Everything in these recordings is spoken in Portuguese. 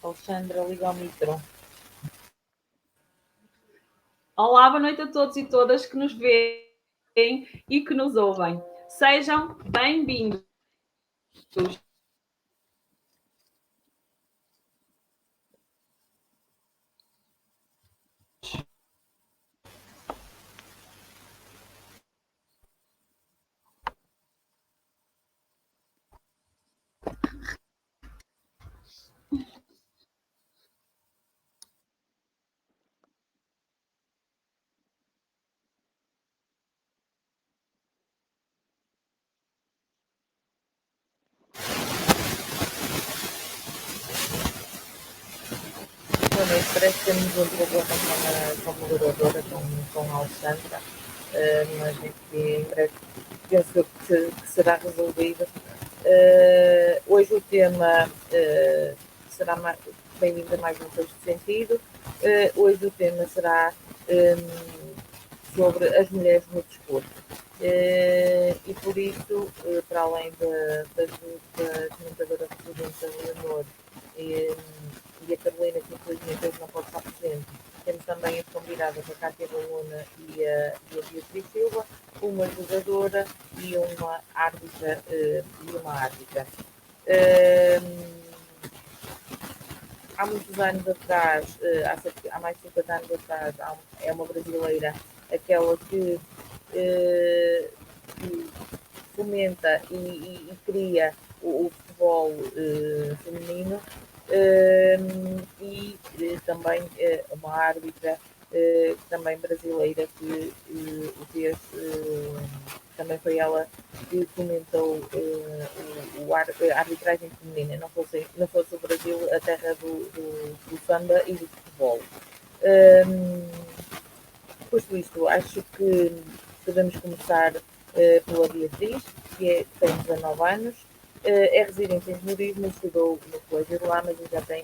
Alexandra, liga ao micro. Olá, boa noite a todos e todas que nos veem e que nos ouvem. Sejam bem-vindos. Boa noite, parece que temos um problema com a moderadora, com a Alexandra, mas em breve penso que será resolvido. Hoje o tema será bem-vindo a mais um Sexto Sentido. Hoje o tema será sobre as mulheres no desporto. E por isso, para além da comentadora residente, a Leonor e a Carolina, que infelizmente hoje não pode estar presente, temos também as convidadas, a Cátia Baluna e a Beatriz Silva, uma jogadora e uma árbitra. Há muitos anos atrás, há mais de 50 anos atrás, é uma brasileira, aquela que fomenta e cria o futebol feminino, e também uma árbitra também brasileira que fez, também foi ela que fomentou a arbitragem feminina. Não fosse o Brasil a terra do samba e do futebol. Posto isto, acho que podemos começar pela Beatriz, que tem 19 anos, é residente em Esmoriz, mas estudou no colégio de lá, mas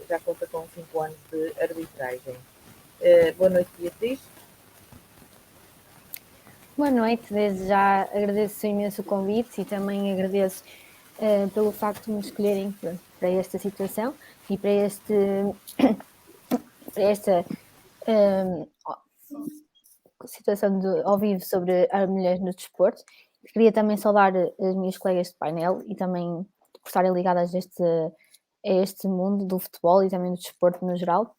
já conta com 5 anos de arbitragem. Boa noite, Beatriz. Boa noite, desde já agradeço imenso o convite e também agradeço pelo facto de me escolherem para esta situação e para esta situação ao vivo sobre as mulheres no desporto. Queria também saudar as minhas colegas de painel e também por estarem ligadas a este mundo do futebol e também do desporto no geral.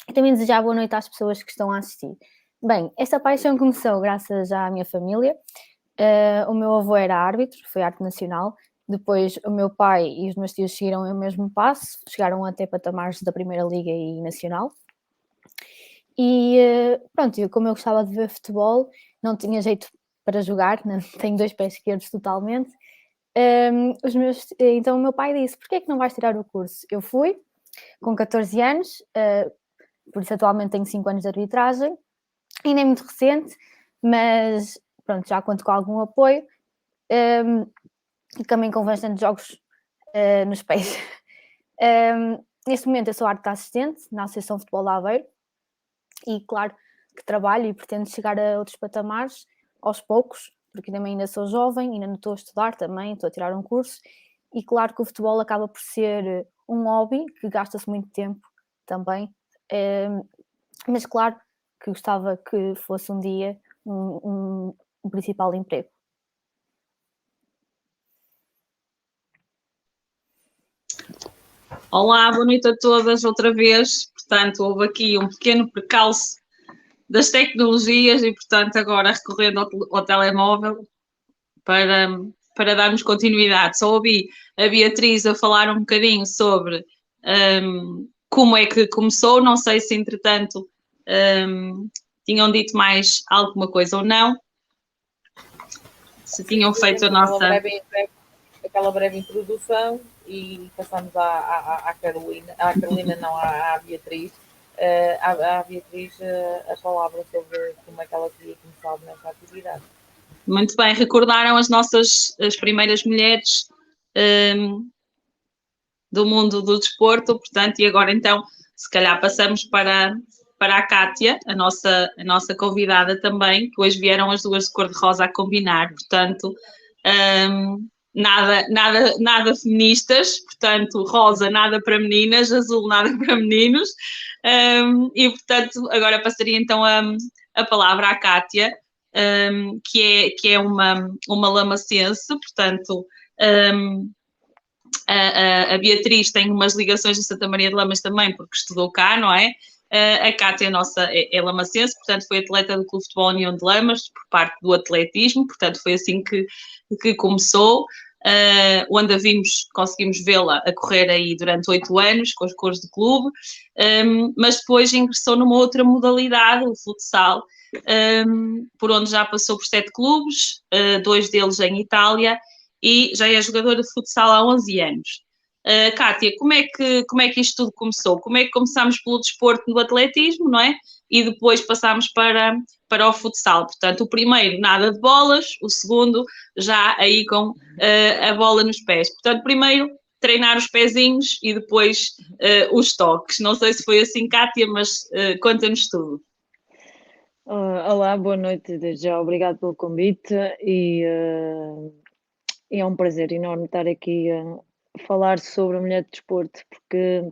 E também desejar boa noite às pessoas que estão a assistir. Bem, esta paixão começou graças à minha família. O meu avô era árbitro, foi arte nacional. Depois o meu pai e os meus tios seguiram o mesmo passo, chegaram até patamares da Primeira Liga e Nacional. E pronto, como eu gostava de ver futebol, não tinha jeito para jogar, né? Tenho 2 pés esquerdos totalmente. Então o meu pai disse, porquê é que não vais tirar o curso? Eu fui, com 14 anos, por isso atualmente tenho 5 anos de arbitragem, ainda é muito recente, mas pronto, já conto com algum apoio, e também com bastante jogos nos pés. Neste momento eu sou árbitra assistente na Associação de Futebol de Aveiro, e claro que trabalho e pretendo chegar a outros patamares aos poucos, porque ainda sou jovem, ainda não estou a estudar também, estou a tirar um curso, e claro que o futebol acaba por ser um hobby que gasta-se muito tempo também, mas claro que gostava que fosse um dia um principal emprego. Olá, boa noite a todas outra vez. Portanto, houve aqui um pequeno percalço das tecnologias e, portanto, agora recorrendo ao telemóvel para darmos continuidade. Só ouvi a Beatriz a falar um bocadinho sobre como é que começou. Não sei se, entretanto, tinham dito mais alguma coisa ou não. Se tinham feito a nossa... Aquela breve introdução e passamos à Carolina. À Carolina não, à Beatriz. À Beatriz a palavra sobre como é que ela teria começado nessa atividade. Muito bem, recordaram as primeiras mulheres do mundo do desporto, portanto, e agora então, se calhar passamos para a Cátia, a nossa convidada também, que hoje vieram as duas de cor-de-rosa a combinar, portanto, nada feministas, portanto, rosa nada para meninas, azul nada para meninos. E portanto, agora passaria então a palavra à Cátia, que é uma lamacense, portanto. A Beatriz tem umas ligações a Santa Maria de Lamas também, porque estudou cá, não é? A Cátia, nossa, é lamacense, portanto foi atleta do Clube de Futebol União de Lamas, por parte do atletismo, portanto foi assim que começou, onde conseguimos vê-la a correr aí durante 8 anos, com as cores do clube, mas depois ingressou numa outra modalidade, o futsal, por onde já passou por 7 clubes, 2 deles em Itália, e já é jogadora de futsal há 11 anos. Cátia, como é que isto tudo começou? Como é que começámos pelo desporto no atletismo, não é? E depois passámos para o futsal. Portanto, o primeiro, nada de bolas, o segundo, já aí com a bola nos pés. Portanto, primeiro, treinar os pezinhos e depois os toques. Não sei se foi assim, Cátia, mas conta-nos tudo. Olá, boa noite desde já, obrigado pelo convite e é um prazer enorme estar aqui a falar sobre a mulher de desporto, porque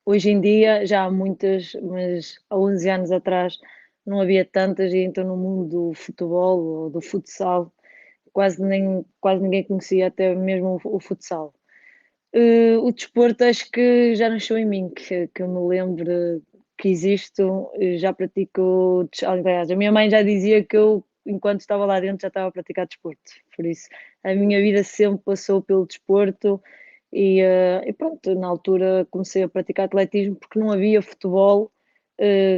hoje em dia já há muitas, mas há 11 anos atrás não havia tantas, e então no mundo do futebol ou do futsal quase ninguém conhecia até mesmo o futsal. O desporto acho que já nasceu em mim, que eu me lembro que existo, já pratico, aliás, a minha mãe já dizia que eu, enquanto estava lá dentro, já estava a praticar desporto, por isso a minha vida sempre passou pelo desporto e pronto, na altura comecei a praticar atletismo porque não havia futebol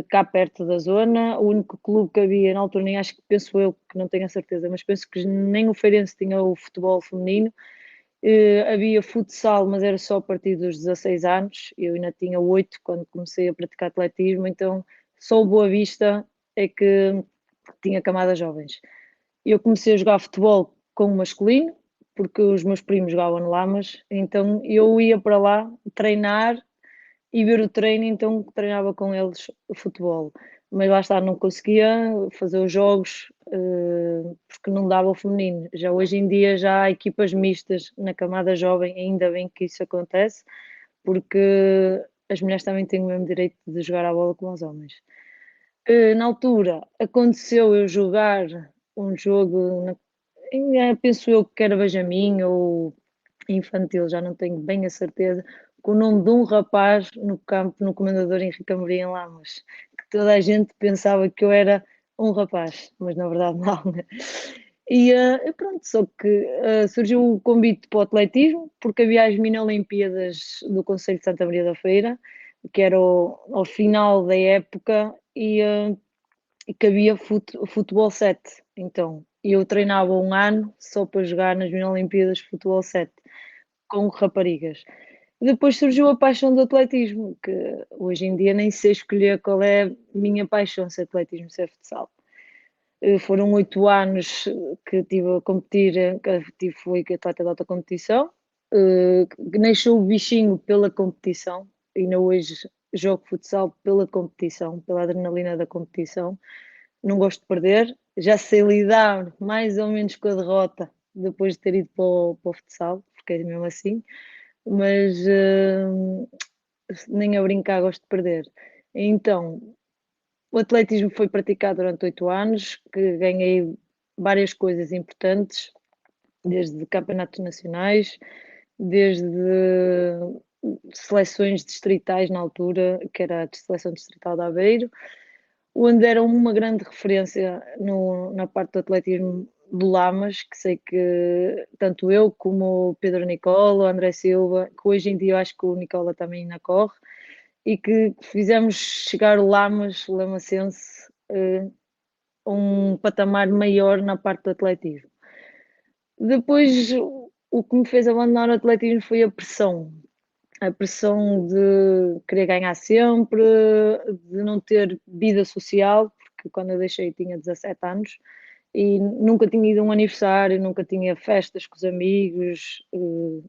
cá perto da zona, o único clube que havia na altura, nem acho que, penso eu, que não tenho a certeza, mas penso que nem o Feirense tinha o futebol feminino. Havia futsal, mas era só a partir dos 16 anos, eu ainda tinha 8 quando comecei a praticar atletismo, então só o Boa Vista é que tinha camadas jovens. Eu comecei a jogar futebol com o masculino, porque os meus primos jogavam no Lamas, então eu ia para lá treinar e ver o treino, então treinava com eles o futebol. Mas lá está, não conseguia fazer os jogos porque não dava o feminino. Já hoje em dia já há equipas mistas na camada jovem, ainda bem que isso acontece, porque as mulheres também têm o mesmo direito de jogar a bola como os homens. Na altura aconteceu eu jogar um jogo, penso eu que era Benjamin ou infantil, já não tenho bem a certeza, com o nome de um rapaz no campo, no Comendador Henrique Amorim em Lamas, que toda a gente pensava que eu era um rapaz, mas na verdade não. E pronto, só que surgiu o convite para o atletismo, porque havia as mini-olimpíadas do Conselho de Santa Maria da Feira, que era ao final da época, e que havia futebol 7. Então, eu treinava um ano só para jogar nas mini-olimpíadas de futebol 7 com raparigas. Depois surgiu a paixão do atletismo, que hoje em dia nem sei escolher qual é a minha paixão, se é atletismo, se é futsal. Foram 8 anos que estive a competir, fui atleta de alta competição, nasceu o bichinho pela competição, ainda hoje jogo futsal pela competição, pela adrenalina da competição. Não gosto de perder, já sei lidar mais ou menos com a derrota depois de ter ido para o futsal, porque é mesmo assim, mas nem a brincar gosto de perder. Então, o atletismo foi praticado durante 8 anos, que ganhei várias coisas importantes, desde campeonatos nacionais, desde seleções distritais na altura, que era a seleção distrital de Aveiro, onde era uma grande referência na parte do atletismo do Lamas, que sei que tanto eu como o Pedro Nicola, o André Silva, que hoje em dia eu acho que o Nicola também ainda corre, e que fizemos chegar o Lamacense, a um patamar maior na parte do atletismo. Depois, o que me fez abandonar o atletismo foi a pressão de querer ganhar sempre, de não ter vida social, porque quando eu deixei tinha 17 anos e nunca tinha ido a um aniversário, nunca tinha festas com os amigos,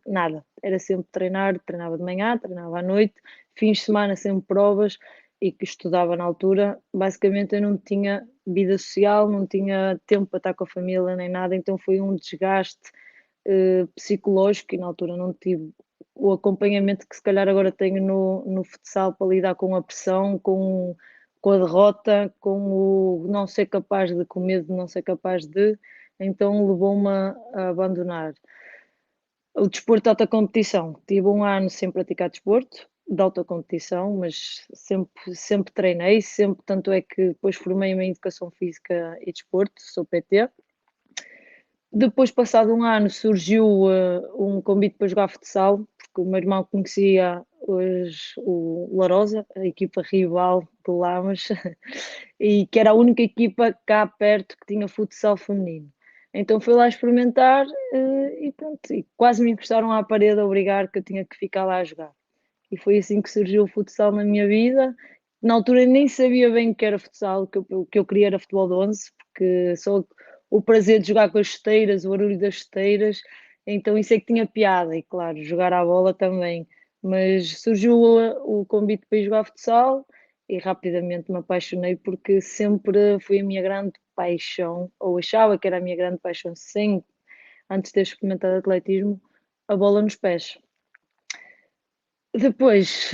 nada. Era sempre treinar, treinava de manhã, treinava à noite, fins de semana sempre provas, e que estudava na altura. Basicamente eu não tinha vida social, não tinha tempo para estar com a família nem nada, então foi um desgaste psicológico, e na altura não tive o acompanhamento que se calhar agora tenho no futsal para lidar com a pressão, com a derrota, com o não ser capaz de, com medo de não ser capaz de, então levou-me a abandonar. O desporto de alta competição, tive um ano sem praticar desporto, de alta competição, mas sempre treinei, sempre, tanto é que depois formei-me em Educação Física e Desporto, sou PT. Depois, passado um ano, surgiu um convite para jogar futsal, porque o meu irmão conhecia o Larosa, a equipa rival do Lamas, e que era a única equipa cá perto que tinha futsal feminino. Então fui lá experimentar e pronto, e quase me encostaram à parede a obrigar que eu tinha que ficar lá a jogar. E foi assim que surgiu o futsal na minha vida. Na altura nem sabia bem o que era futsal, o que eu queria era futebol de 11, porque só o prazer de jogar com as chuteiras, o barulho das chuteiras, então isso é que tinha piada, e claro, jogar à bola também. Mas surgiu o convite para ir jogar futsal e rapidamente me apaixonei porque sempre foi a minha grande paixão, ou achava que era a minha grande paixão, sem antes de ter experimentado atletismo, a bola nos pés. Depois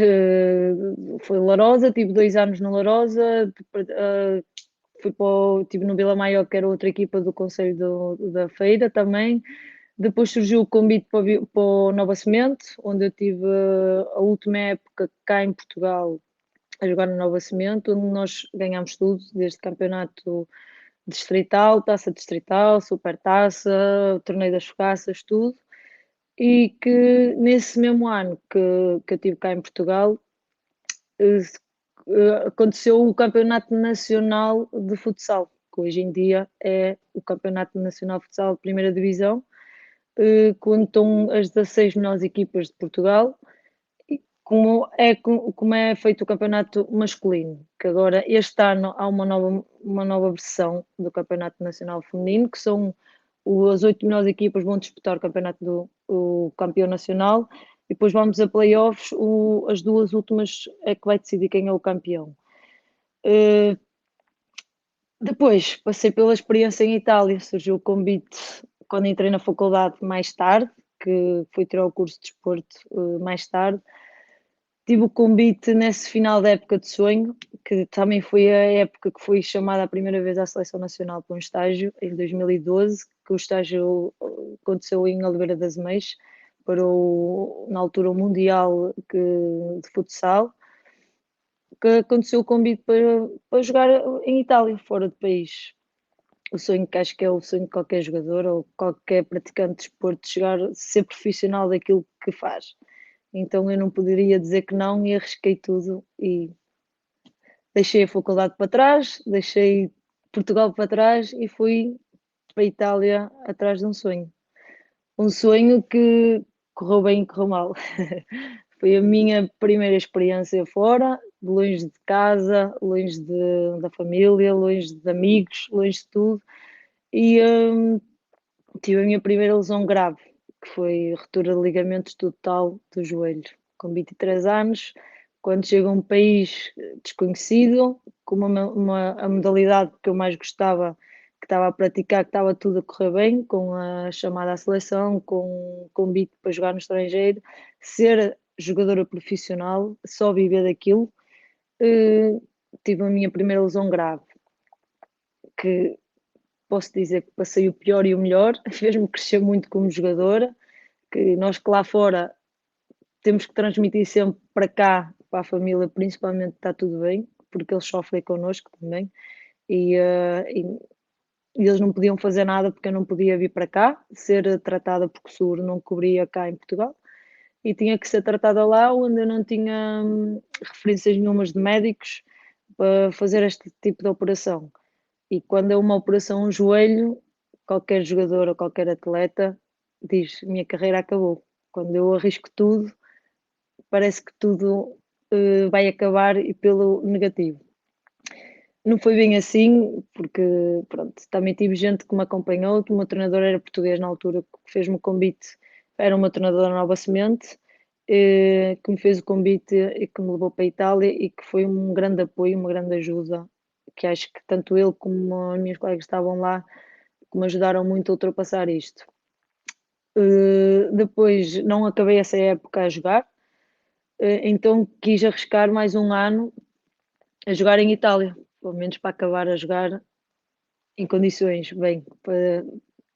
foi Larosa, tive 2 anos no Larosa, estive no Vila Maior, que era outra equipa do Conselho da Feira também. Depois surgiu o convite para o Nova Semente, onde eu tive a última época cá em Portugal a jogar no Nova Semente, onde nós ganhámos tudo, desde campeonato distrital, taça distrital, supertaça, torneio das fogaças, tudo. E que nesse mesmo ano que eu estive cá em Portugal, aconteceu o Campeonato Nacional de Futsal, que hoje em dia é o Campeonato Nacional de Futsal de Primeira Divisão, contam as 16 melhores equipas de Portugal, como é feito o campeonato masculino, que agora este ano há uma nova versão do Campeonato Nacional Feminino, que são as 8 melhores equipas vão disputar o campeonato o campeão nacional, e depois vamos a playoffs, as 2 últimas é que vai decidir quem é o campeão. Depois passei pela experiência em Itália, surgiu o convite quando entrei na faculdade mais tarde, que fui tirar o curso de desporto mais tarde. Tive o convite nesse final da época de sonho, que também foi a época que fui chamada a primeira vez à Seleção Nacional para um estágio, em 2012, que o estágio aconteceu em Oliveira das Meias, para na altura, o Mundial de Futsal, que aconteceu o convite para jogar em Itália, fora do país. O sonho que acho que é o sonho de qualquer jogador ou qualquer praticante de desporto, chegar a ser profissional daquilo que faz. Então eu não poderia dizer que não, e arrisquei tudo e deixei a faculdade para trás, deixei Portugal para trás e fui para a Itália atrás de um sonho. Um sonho que correu bem e correu mal. Foi a minha primeira experiência fora, longe de casa, longe da família, longe de amigos, longe de tudo. E tive a minha primeira lesão grave, que foi ruptura de ligamentos total do joelho. Com 23 anos, quando chego a um país desconhecido, com a modalidade que eu mais gostava, que estava a praticar, que estava tudo a correr bem, com a chamada à seleção, com convite para jogar no estrangeiro, ser jogadora profissional, só viver daquilo, tive a minha primeira lesão grave, que posso dizer que passei o pior e o melhor, fez-me crescer muito como jogadora, que nós que lá fora temos que transmitir sempre para cá, para a família, principalmente, está tudo bem, porque eles sofrem connosco também, e eles não podiam fazer nada porque eu não podia vir para cá, ser tratada porque o seguro não cobria cá em Portugal, e tinha que ser tratada lá, onde eu não tinha referências nenhumas de médicos para fazer este tipo de operação. E quando é uma operação no joelho, qualquer jogador ou qualquer atleta diz: minha carreira acabou. Quando eu arrisco tudo, parece que tudo vai acabar e pelo negativo. Não foi bem assim, porque pronto, também tive gente que me acompanhou. O meu treinador era português na altura, que fez-me o convite, era uma treinadora Nova Semente, que me fez o convite e que me levou para a Itália, e que foi um grande apoio, uma grande ajuda, que acho que tanto ele como as minhas colegas que estavam lá, que me ajudaram muito a ultrapassar isto. Depois não acabei essa época a jogar, então quis arriscar mais um ano a jogar em Itália, pelo menos para acabar a jogar em condições, bem, para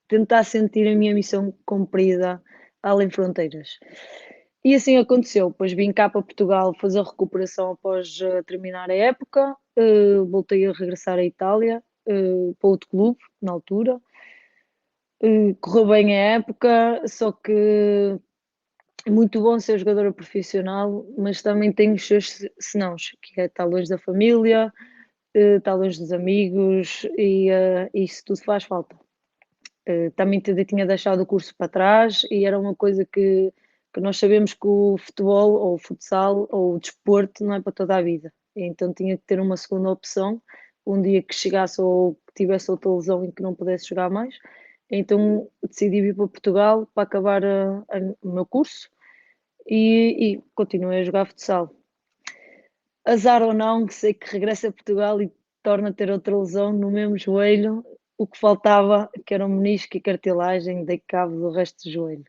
tentar sentir a minha missão cumprida além fronteiras. E assim aconteceu, depois vim cá para Portugal fazer a recuperação após terminar a época, voltei a regressar à Itália, para outro clube, na altura. Correu bem a época, só que é muito bom ser jogadora profissional, mas também tem os seus senãos, que é estar longe da família, estar longe dos amigos e isso tudo faz falta. Também tinha deixado o curso para trás e era uma coisa que nós sabemos que o futebol ou o futsal ou o desporto não é para toda a vida. Então tinha que ter uma segunda opção, um dia que chegasse ou que tivesse outra lesão em que não pudesse jogar mais. Então decidi vir para Portugal para acabar o meu curso e continuei a jogar futsal. Azar ou não, que sei que regressa a Portugal e torna a ter outra lesão no mesmo joelho, o que faltava, que era um menisco e cartilagem, dei cabo do resto do joelho.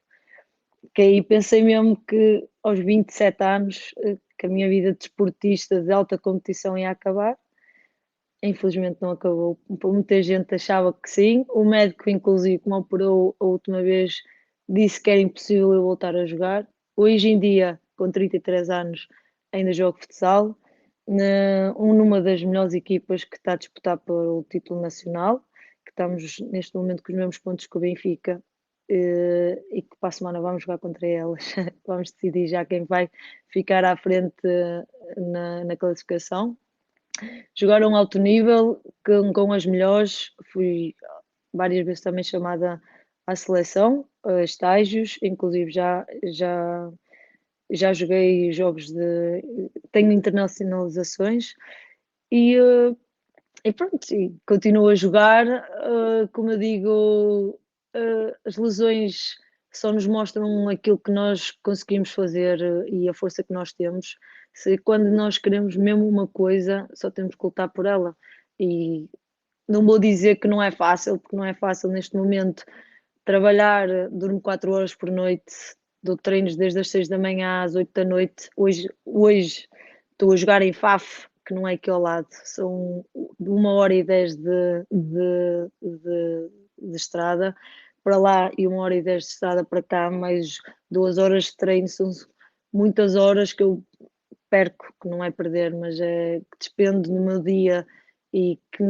Que aí pensei mesmo que aos 27 anos, que a minha vida de desportista de alta competição ia acabar. Infelizmente não acabou. Muita gente achava que sim. O médico, inclusive, que me operou a última vez, disse que era impossível eu voltar a jogar. Hoje em dia, com 33 anos, ainda jogo futsal, numa das melhores equipas que está a disputar pelo título nacional, que estamos neste momento com os mesmos pontos que o Benfica, e que para a semana vamos jogar contra elas. Vamos decidir já quem vai ficar à frente na classificação. Jogar a um alto nível com as melhores, fui várias vezes também chamada à seleção, a estágios, inclusive já joguei jogos tenho internacionalizações e pronto, e continuo a jogar, como eu digo, as lesões só nos mostram aquilo que nós conseguimos fazer e a força que nós temos. Se quando nós queremos mesmo uma coisa, só temos que lutar por ela. E não vou dizer que não é fácil, porque não é fácil neste momento trabalhar, durmo 4 horas por noite, dou treinos desde as 6 da manhã às 8 da noite. Hoje estou a jogar em Faf, que não é aqui ao lado, são 1h10 de estrada para lá e 1h10 de estrada para cá, mais 2 horas de treino, são muitas horas que eu perco, que não é perder, mas é que despendo no meu dia e que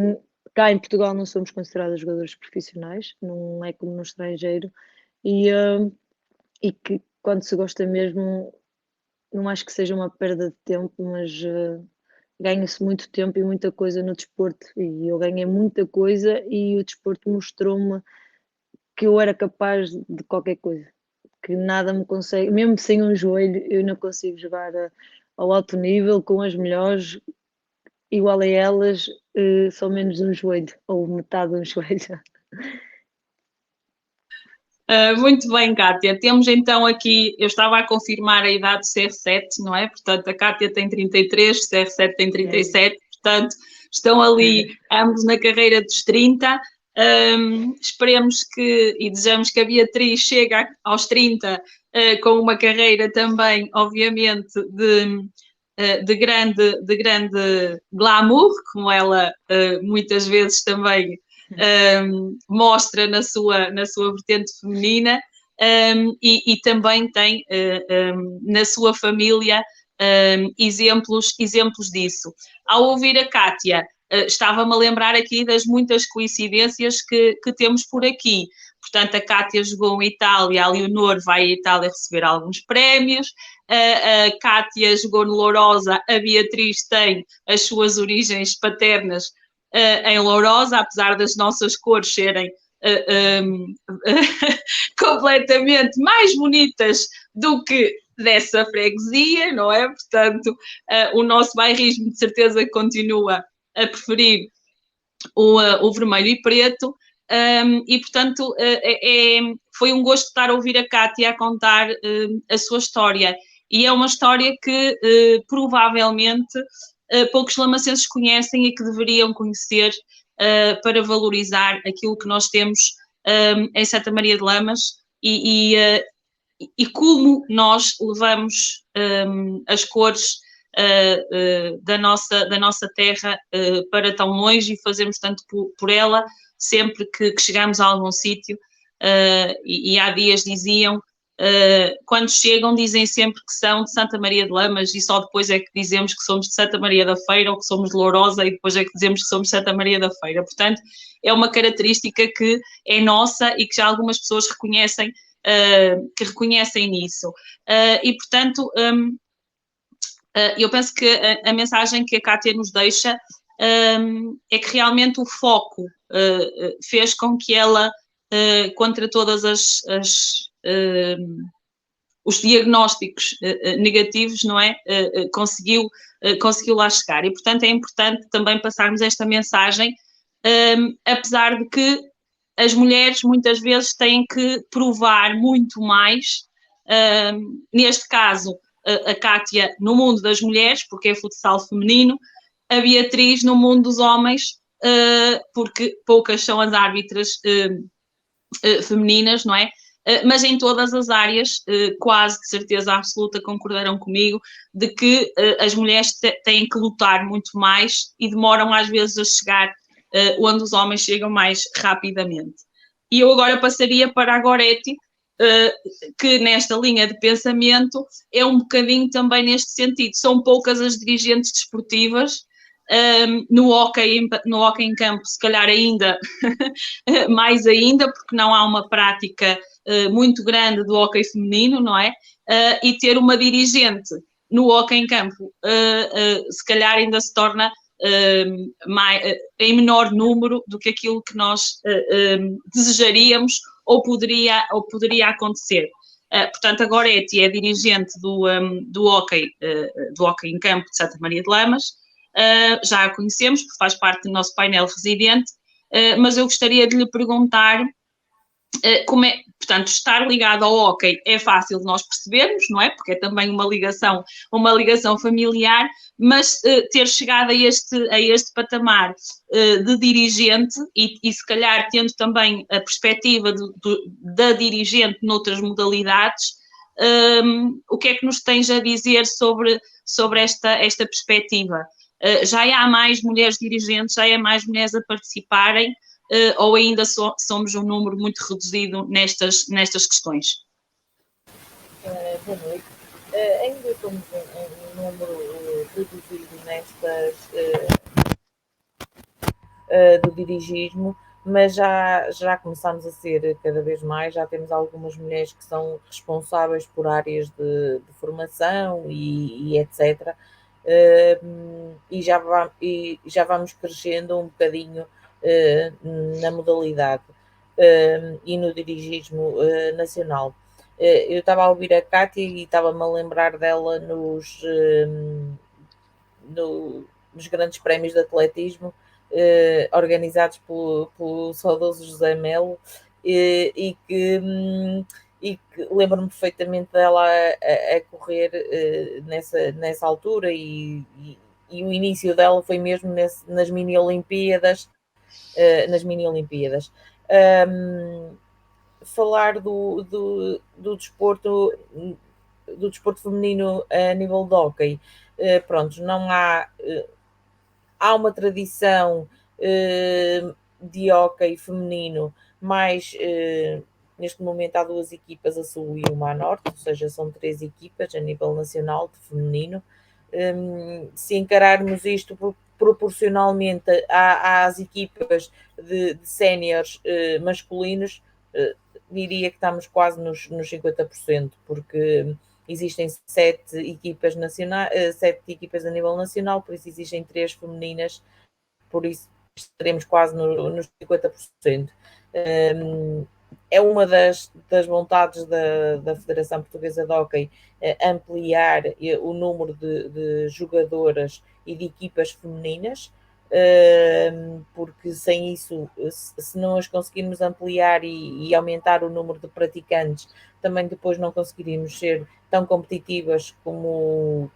cá em Portugal não somos considerados jogadores profissionais, não é como no estrangeiro, e que quando se gosta mesmo, não acho que seja uma perda de tempo, mas ganha-se muito tempo e muita coisa no desporto, e eu ganhei muita coisa e o desporto mostrou-me que eu era capaz de qualquer coisa, que nada me consegue, mesmo sem um joelho, eu não consigo jogar ao alto nível com as melhores, igual a elas, só menos um joelho, ou metade de um joelho. Muito bem, Kátia. Temos então aqui, eu estava a confirmar a idade do CR7, não é? Portanto, a Kátia tem 33, o CR7 tem 37, portanto, estão ali ambos na carreira dos 30. Esperemos que e desejamos que a Beatriz chegue aos 30 com uma carreira também, obviamente, de grande glamour, como ela muitas vezes também mostra na sua vertente feminina, e também tem na sua família exemplos disso. Ao ouvir a Kátia, estava-me a lembrar aqui das muitas coincidências que temos por aqui. Portanto, a Kátia jogou em Itália, a Leonor vai à Itália receber alguns prémios, a Kátia jogou no Lourosa, a Beatriz tem as suas origens paternas em Lourosa, apesar das nossas cores serem completamente mais bonitas do que dessa freguesia, não é? Portanto, o nosso bairrismo de certeza continua a preferir o vermelho e preto, e portanto foi um gosto estar a ouvir a Kátia a contar a sua história, e é uma história que provavelmente poucos lamacenses conhecem e que deveriam conhecer para valorizar aquilo que nós temos em Santa Maria de Lamas, e como nós levamos as cores da nossa terra para tão longe e fazemos tanto por ela sempre que chegamos a algum sítio. E há dias diziam, quando chegam dizem sempre que são de Santa Maria de Lamas e só depois é que dizemos que somos de Santa Maria da Feira ou que somos de Lourosa e depois é que dizemos que somos de Santa Maria da Feira. Portanto, é uma característica que é nossa e que já algumas pessoas reconhecem, que reconhecem nisso. E, portanto, eu penso que a mensagem que a Cátia nos deixa é que realmente o foco fez com que ela, contra todas os diagnósticos negativos, não é? Conseguiu lá chegar. E, portanto, é importante também passarmos esta mensagem, apesar de que as mulheres muitas vezes têm que provar muito mais, neste caso, a Cátia no mundo das mulheres, porque é futsal feminino, a Beatriz no mundo dos homens, porque poucas são as árbitras femininas, não é? Mas em todas as áreas, quase de certeza absoluta concordarão comigo, de que as mulheres têm que lutar muito mais e demoram às vezes a chegar onde os homens chegam mais rapidamente. E eu agora passaria para a Goretti, que nesta linha de pensamento é um bocadinho também neste sentido. São poucas as dirigentes desportivas, no hóquei em campo, se calhar ainda mais ainda, porque não há uma prática muito grande do hóquei feminino, não é? E ter uma dirigente no hóquei em campo, se calhar ainda se torna em menor número do que aquilo que nós desejaríamos ou poderia acontecer. Portanto, a Goretti é dirigente do hóquei em campo de Santa Maria de Lamas. Já a conhecemos, porque faz parte do nosso painel residente, mas eu gostaria de lhe perguntar como é, portanto, estar ligado ao hóquei é fácil de nós percebermos, não é? Porque é também uma ligação familiar, mas ter chegado a este patamar de dirigente e se calhar tendo também a perspectiva da dirigente noutras modalidades, o que é que nos tens a dizer sobre esta perspectiva? Já há mais mulheres dirigentes, já há mais mulheres a participarem, ou ainda somos um número muito reduzido nestas questões? Boa noite. Ainda somos um número reduzido do dirigismo, mas já começamos a ser cada vez mais, já temos algumas mulheres que são responsáveis por áreas de formação e etc. E já vamos crescendo um bocadinho na modalidade e no dirigismo nacional. Eu estava a ouvir a Cátia e estava-me a lembrar dela nos grandes prémios de atletismo organizados pelo saudoso José Melo e que lembro-me perfeitamente dela a correr nessa altura e o início dela foi mesmo nas mini-olimpíadas. Falar do desporto feminino a nível de hóquei, pronto, não há uma tradição de hóquei feminino, mas neste momento há duas equipas, a Sul e uma a Norte, ou seja, são 3 equipas a nível nacional de feminino. Se encararmos isto proporcionalmente às equipas de séniores masculinos, diria que estamos quase nos 50%, porque existem 7 equipas nacionais, 7 equipas a nível nacional, por isso existem 3 femininas, por isso estaremos quase nos 50%. É uma das vontades da Federação Portuguesa de Hóquei ampliar o número de jogadoras e de equipas femininas, porque sem isso, se não as conseguirmos ampliar e aumentar o número de praticantes, também depois não conseguiríamos ser tão competitivas com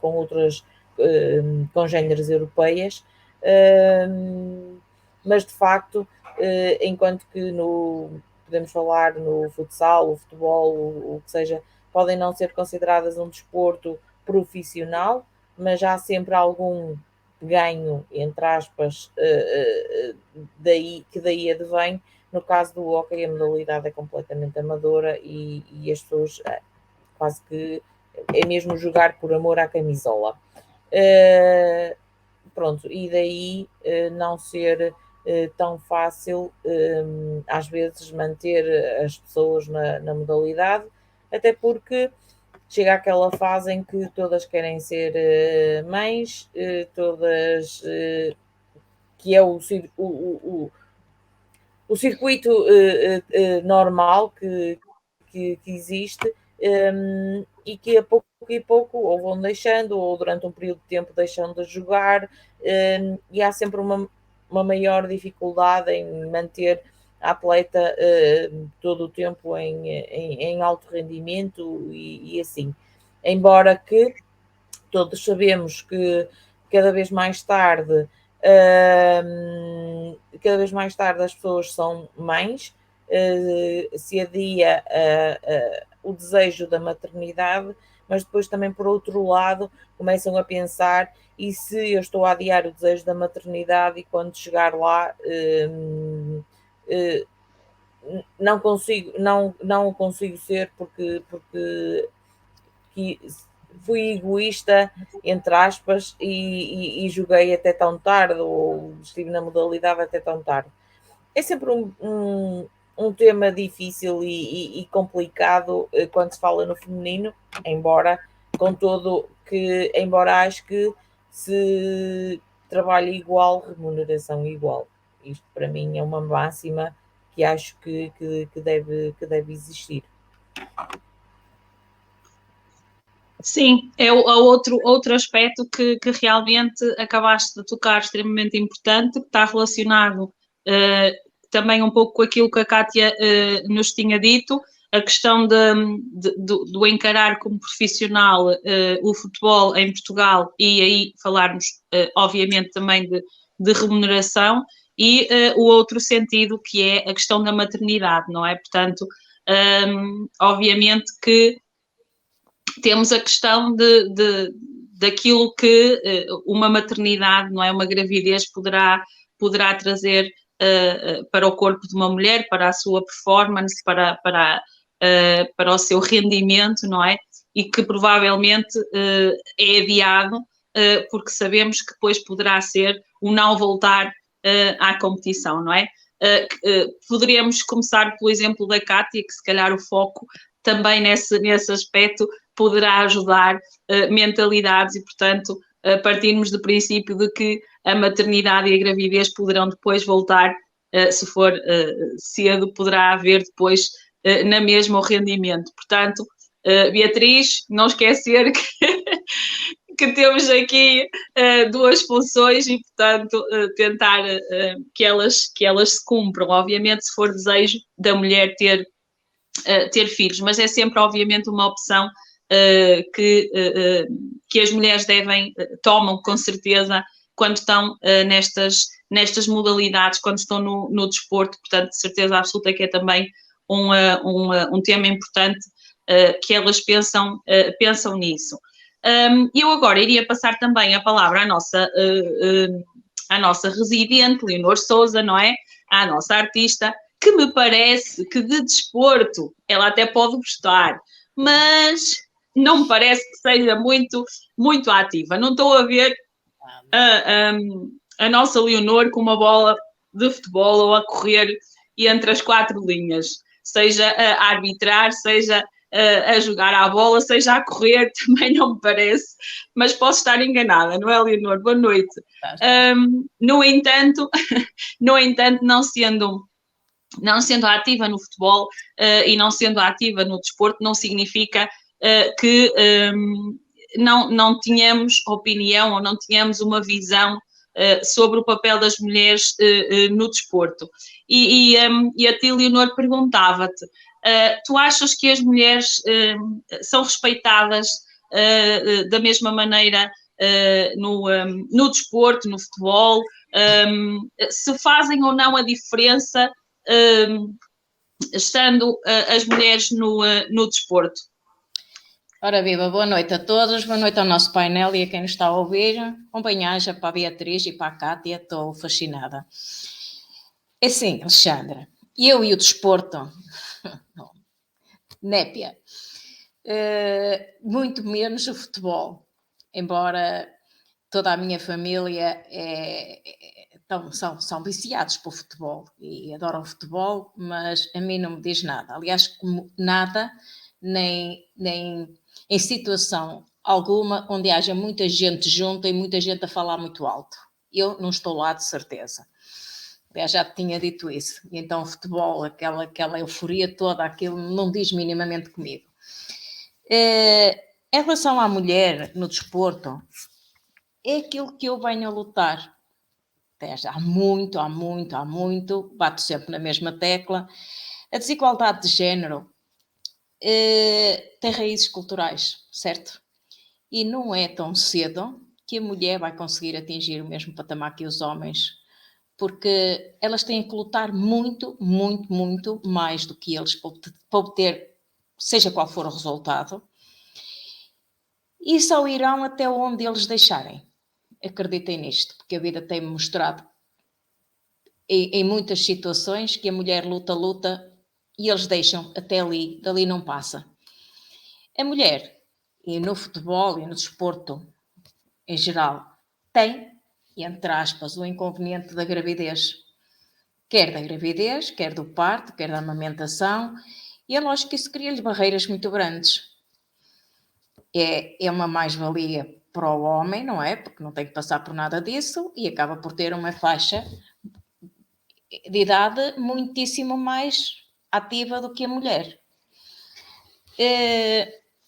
outras congêneres europeias, mas de facto, enquanto que podemos falar no futsal, o futebol, o que seja, podem não ser consideradas um desporto profissional, mas há sempre algum ganho, entre aspas, que daí advém. No caso do hóquei, a modalidade é completamente amadora e as pessoas quase que é mesmo jogar por amor à camisola. Pronto, e daí não ser tão fácil, às vezes, manter as pessoas na modalidade, até porque chega àquela fase em que todas querem ser mães, todas que é o circuito normal que existe, e que a pouco e pouco ou vão deixando, ou durante um período de tempo deixam de jogar, e há sempre uma maior dificuldade em manter a atleta todo o tempo em alto rendimento e assim. Embora que todos sabemos que cada vez mais tarde as pessoas são mães, se adia o desejo da maternidade, mas depois também, por outro lado, começam a pensar: e se eu estou a adiar o desejo da maternidade e quando chegar lá não o consigo ser porque fui egoísta, entre aspas, e joguei até tão tarde, ou estive na modalidade até tão tarde. É sempre um tema difícil e complicado quando se fala no feminino, embora acho que se trabalho igual, remuneração igual. Isto para mim é uma máxima que acho que deve existir. Sim, é outro aspecto que realmente acabaste de tocar, extremamente importante, que está relacionado também um pouco com aquilo que a Kátia nos tinha dito, a questão do encarar como profissional o futebol em Portugal, e aí falarmos, obviamente, também de remuneração, e o outro sentido, que é a questão da maternidade, não é? Portanto, obviamente que temos a questão daquilo que uma maternidade, não é? Uma gravidez poderá trazer para o corpo de uma mulher, para a sua performance, para o seu rendimento, não é? E que provavelmente é adiado, porque sabemos que depois poderá ser o não voltar à competição, não é? Poderíamos começar pelo exemplo da Kátia, que se calhar o foco também nesse aspecto poderá ajudar mentalidades e, portanto, partirmos do princípio de que a maternidade e a gravidez poderão depois voltar, se for cedo, poderá haver depois na mesma o rendimento. Portanto, Beatriz, não esquecer que temos aqui duas funções e, portanto, tentar que elas se cumpram. Obviamente, se for desejo da mulher ter filhos, mas é sempre, obviamente, uma opção que as mulheres tomam com certeza quando estão nestas modalidades, quando estão no desporto. Portanto, de certeza absoluta que é também um tema importante que elas pensam nisso. Eu agora iria passar também a palavra à nossa residente, Leonor Sousa, não é? À nossa artista, que me parece que de desporto ela até pode gostar, mas não me parece que seja muito, muito ativa. Não estou a ver a nossa Leonor com uma bola de futebol ou a correr entre as quatro linhas, seja a arbitrar, seja a jogar à bola, seja a correr, também não me parece, mas posso estar enganada, não é, Leonor? Boa noite. No entanto, não sendo ativa no futebol e não sendo ativa no desporto, não significa que não tínhamos opinião ou não tínhamos uma visão sobre o papel das mulheres no desporto. E a ti, Leonor, perguntava-te, tu achas que as mulheres são respeitadas da mesma maneira no desporto, no futebol? Se fazem ou não a diferença estando as mulheres no desporto. Ora viva, boa noite a todos, boa noite ao nosso painel e a quem nos está a ouvir. Um bem-aja para a Beatriz e para a Cátia, estou fascinada. É assim, Alexandra, eu e o desporto, népia, muito menos o futebol, embora toda a minha família são viciados pelo futebol e adoram futebol, mas a mim não me diz nada. Aliás, como nada, nem em situação alguma onde haja muita gente junta e muita gente a falar muito alto. Eu não estou lá de certeza. Aliás, já te tinha dito isso. E então o futebol, aquela euforia toda, aquilo não diz minimamente comigo. Em relação à mulher no desporto, é aquilo que eu venho a lutar. Há muito, bato sempre na mesma tecla. A desigualdade de género tem raízes culturais, certo? E não é tão cedo que a mulher vai conseguir atingir o mesmo patamar que os homens, porque elas têm que lutar muito mais do que eles para obter, seja qual for o resultado, e só irão até onde eles deixarem. Acreditem nisto, porque a vida tem-me mostrado em muitas situações que a mulher luta e eles deixam até ali, dali não passa. A mulher, e no futebol e no desporto em geral, tem, entre aspas, o inconveniente da gravidez. Quer da gravidez, quer do parto, quer da amamentação, e é lógico que isso cria-lhe barreiras muito grandes. É uma mais-valia para o homem, não é? Porque não tem que passar por nada disso e acaba por ter uma faixa de idade muitíssimo mais ativa do que a mulher.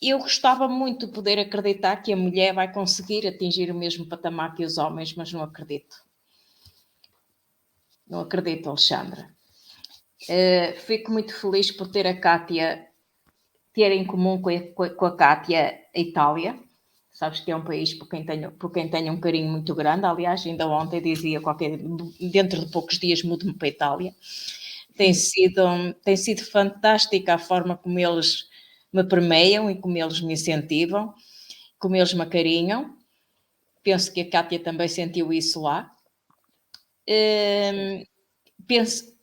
Eu gostava muito de poder acreditar que a mulher vai conseguir atingir o mesmo patamar que os homens, mas não acredito. Não acredito, Alexandra. Fico muito feliz por ter a Cátia, ter em comum com a Cátia a Itália. Sabes que é um país por quem tenho um carinho muito grande. Aliás, ainda ontem dizia dentro de poucos dias mudo-me para a Itália. Tem sido fantástica a forma como eles me permeiam e como eles me incentivam, como eles me acarinham. Penso que a Cátia também sentiu isso lá.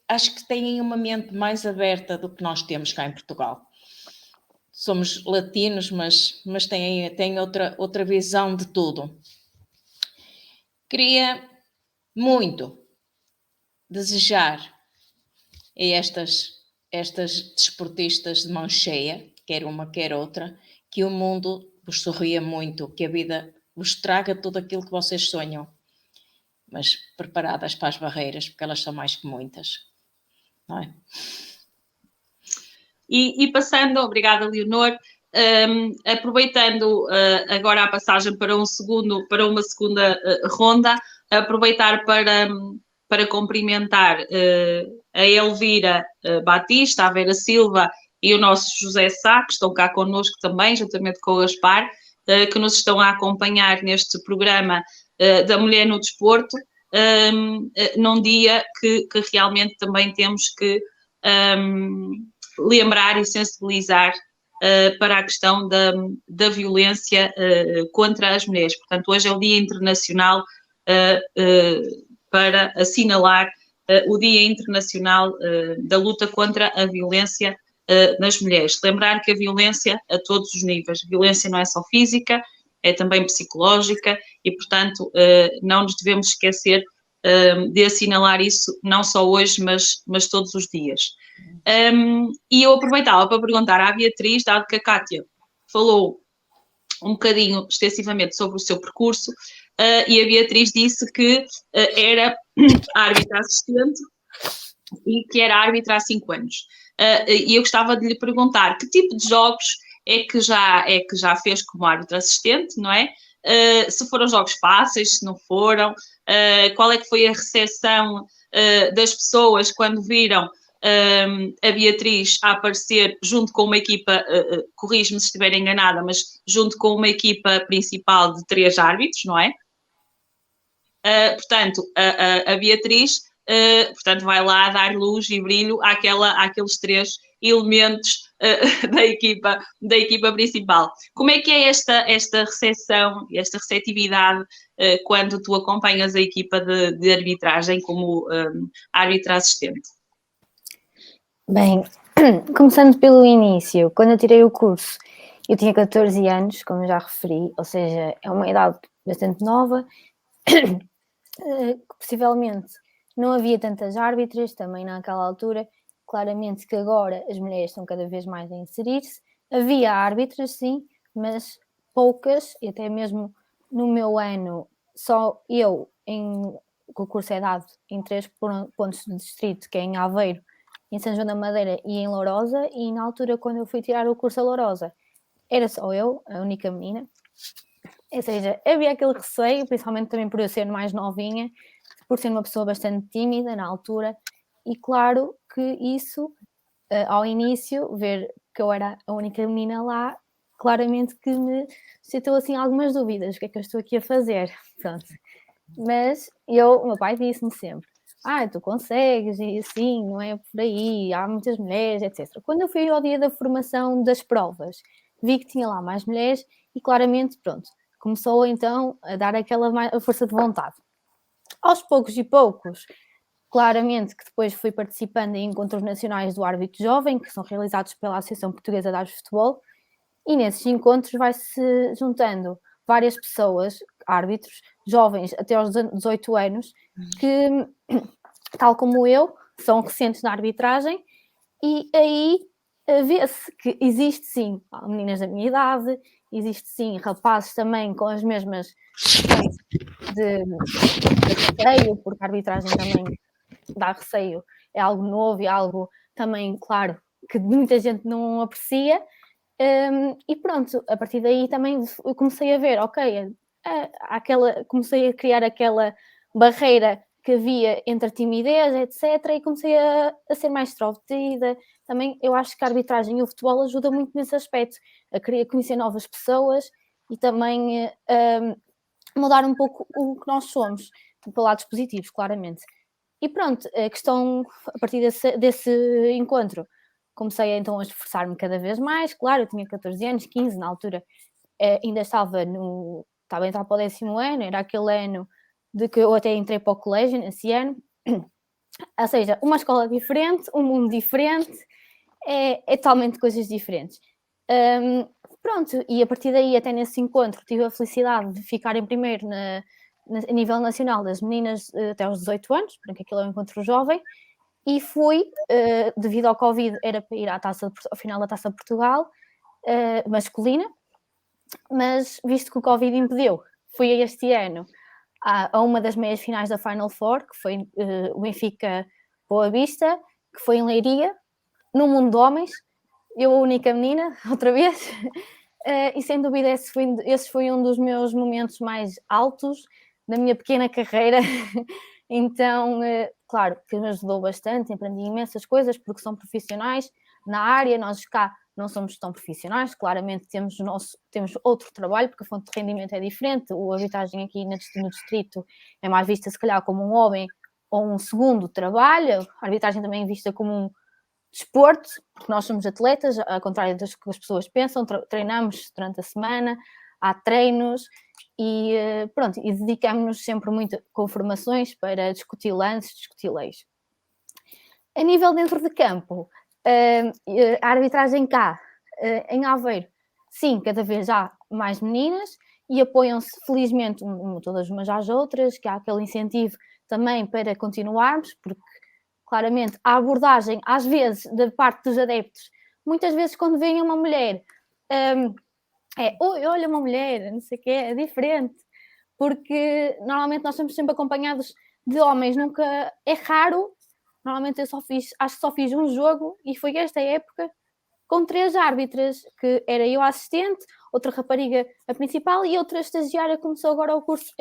Acho que têm uma mente mais aberta do que nós temos cá em Portugal. Somos latinos, mas têm outra visão de tudo. Queria muito desejar a estas desportistas de mão cheia, quer uma, quer outra, que o mundo vos sorria muito, que a vida vos traga tudo aquilo que vocês sonham, mas preparadas para as barreiras, porque elas são mais que muitas. Não é? E passando, obrigada Leonor, aproveitando agora a passagem para uma segunda ronda, aproveitar para cumprimentar a Elvira Batista, a Vera Silva e o nosso José Sá, que estão cá connosco também, juntamente com o Gaspar, que nos estão a acompanhar neste programa da Mulher no Desporto, num dia que realmente também temos que lembrar e sensibilizar para a questão da violência contra as mulheres. Portanto, hoje é o Dia Internacional para assinalar o Dia Internacional da luta contra a violência nas mulheres. Lembrar que a violência a todos os níveis, a violência não é só física, é também psicológica e, portanto, não nos devemos esquecer de assinalar isso não só hoje, mas todos os dias. E eu aproveitava para perguntar à Beatriz, dado que a Cátia falou um bocadinho extensivamente sobre o seu percurso, e a Beatriz disse que era árbitra assistente e que era árbitra há 5 anos. E eu gostava de lhe perguntar que tipo de jogos é que já fez como árbitra assistente, não é? Se foram jogos fáceis, se não foram, qual é que foi a recepção das pessoas quando viram a Beatriz a aparecer junto com uma equipa, corrijo-me se estiver enganada, mas junto com uma equipa principal de 3 árbitros, não é? Portanto, a Beatriz portanto vai lá dar luz e brilho àqueles 3 elementos da equipa principal. Como é que é esta recepção, esta receptividade quando tu acompanhas a equipa de arbitragem como árbitra assistente? Bem, começando pelo início, quando eu tirei o curso, eu tinha 14 anos, como eu já referi, ou seja, é uma idade bastante nova. Possivelmente não havia tantas árbitras também naquela altura. Claramente que agora as mulheres estão cada vez mais a inserir-se. Havia árbitras, sim, mas poucas, e até mesmo no meu ano, só eu, o curso é dado em 3 pontos de distrito, que é em Aveiro, em São João da Madeira e em Lourosa, e na altura, quando eu fui tirar o curso a Lourosa, era só eu, a única menina. Ou seja, havia aquele receio, principalmente também por eu ser mais novinha, por ser uma pessoa bastante tímida na altura, e claro que isso, ao início, ver que eu era a única menina lá, claramente que me suscitou assim algumas dúvidas, o que é que eu estou aqui a fazer, pronto. Mas o meu pai disse-me sempre, tu consegues, e assim, não é por aí, há muitas mulheres, etc. Quando eu fui ao dia da formação das provas, vi que tinha lá mais mulheres e claramente, pronto, começou então a dar aquela força de vontade. Aos poucos e poucos, claramente que depois fui participando em encontros nacionais do árbitro jovem, que são realizados pela Associação Portuguesa de Árbitros de Futebol, e nesses encontros vai-se juntando várias pessoas, árbitros, jovens até aos 18 anos, que, tal como eu, são recentes na arbitragem, e aí vê-se que existe sim meninas da minha idade, existe sim rapazes também com as mesmas de receio, porque a arbitragem também dá receio, é algo novo e algo também, claro, que muita gente não aprecia. E pronto, a partir daí também eu comecei a ver, ok, comecei a criar aquela barreira que havia entre a timidez, etc. E comecei a ser mais extrovertida. Também eu acho que a arbitragem e o futebol ajuda muito nesse aspecto, a querer conhecer novas pessoas e também mudar um pouco o que nós somos, para lados positivos, claramente. E pronto, a questão, a partir desse encontro, comecei então a esforçar-me cada vez mais. Claro, eu tinha 14 anos, 15 na altura, ainda estava a entrar para o 10º ano, era aquele ano de que eu até entrei para o colégio, nesse ano. Ou seja, uma escola diferente, um mundo diferente, é totalmente coisas diferentes. Pronto, e a partir daí, até nesse encontro, tive a felicidade de ficar em primeiro a nível nacional das meninas até aos 18 anos, porque aquilo é um encontro jovem, e fui, devido ao Covid, era para ir ao final da Taça de Portugal, masculina, mas visto que o Covid impediu, fui este ano a uma das meias finais da Final Four, que foi o Benfica Boa Vista, que foi em Leiria, no mundo de homens, eu a única menina, outra vez, e sem dúvida esse foi um dos meus momentos mais altos da minha pequena carreira. Então, claro, que me ajudou bastante, aprendi imensas coisas, porque são profissionais na área, nós cá não somos tão profissionais, claramente temos outro trabalho, porque a fonte de rendimento é diferente, a arbitragem aqui no distrito é mais vista se calhar como um hobby ou um segundo trabalho, a arbitragem também é vista como um desporto, porque nós somos atletas, ao contrário das que as pessoas pensam, treinamos durante a semana, há treinos, e pronto, e dedicamos-nos sempre muito com formações para discutir lances, discutir leis. A nível dentro de campo, a arbitragem cá, em Aveiro, sim, cada vez há mais meninas e apoiam-se felizmente todas umas às outras, que há aquele incentivo também para continuarmos, porque claramente a abordagem, às vezes, da parte dos adeptos, muitas vezes quando vem uma mulher, olha uma mulher, não sei o quê, é diferente, porque normalmente nós estamos sempre acompanhados de homens, nunca, é raro, normalmente acho que só fiz um jogo, e foi esta época, com 3 árbitras, que era eu a assistente, outra rapariga a principal e outra estagiária que começou agora o curso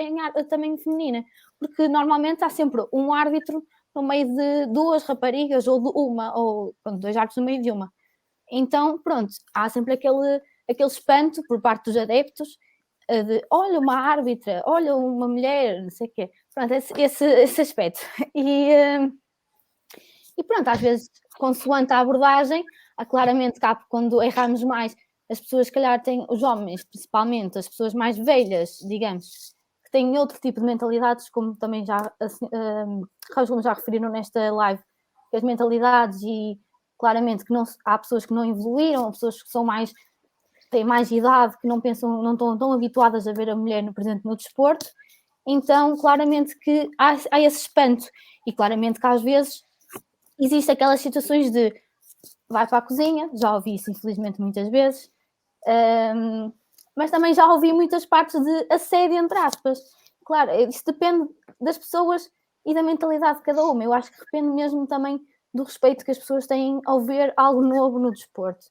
também feminina, porque normalmente há sempre um árbitro no meio de 2 raparigas, ou de uma, ou pronto, 2 árbitros no meio de uma. Então, pronto, há sempre aquele espanto por parte dos adeptos de olha uma árbitra, olha uma mulher, não sei o quê. Pronto, esse aspecto. E pronto, às vezes, consoante a abordagem, há claramente que quando erramos mais, as pessoas, se calhar, os homens, principalmente, as pessoas mais velhas, digamos, que têm outro tipo de mentalidades, como também como já referiram nesta live, que as mentalidades e claramente que há pessoas que não evoluíram, há pessoas que têm mais idade, que não pensam, não estão tão habituadas a ver a mulher presente no desporto, então claramente que há esse espanto, e claramente que às vezes existem aquelas situações de vai para a cozinha, já ouvi isso infelizmente muitas vezes, mas também já ouvi muitas partes de assédio, entre aspas. Claro, isso depende das pessoas e da mentalidade de cada uma. Eu acho que depende mesmo também do respeito que as pessoas têm ao ver algo novo no desporto.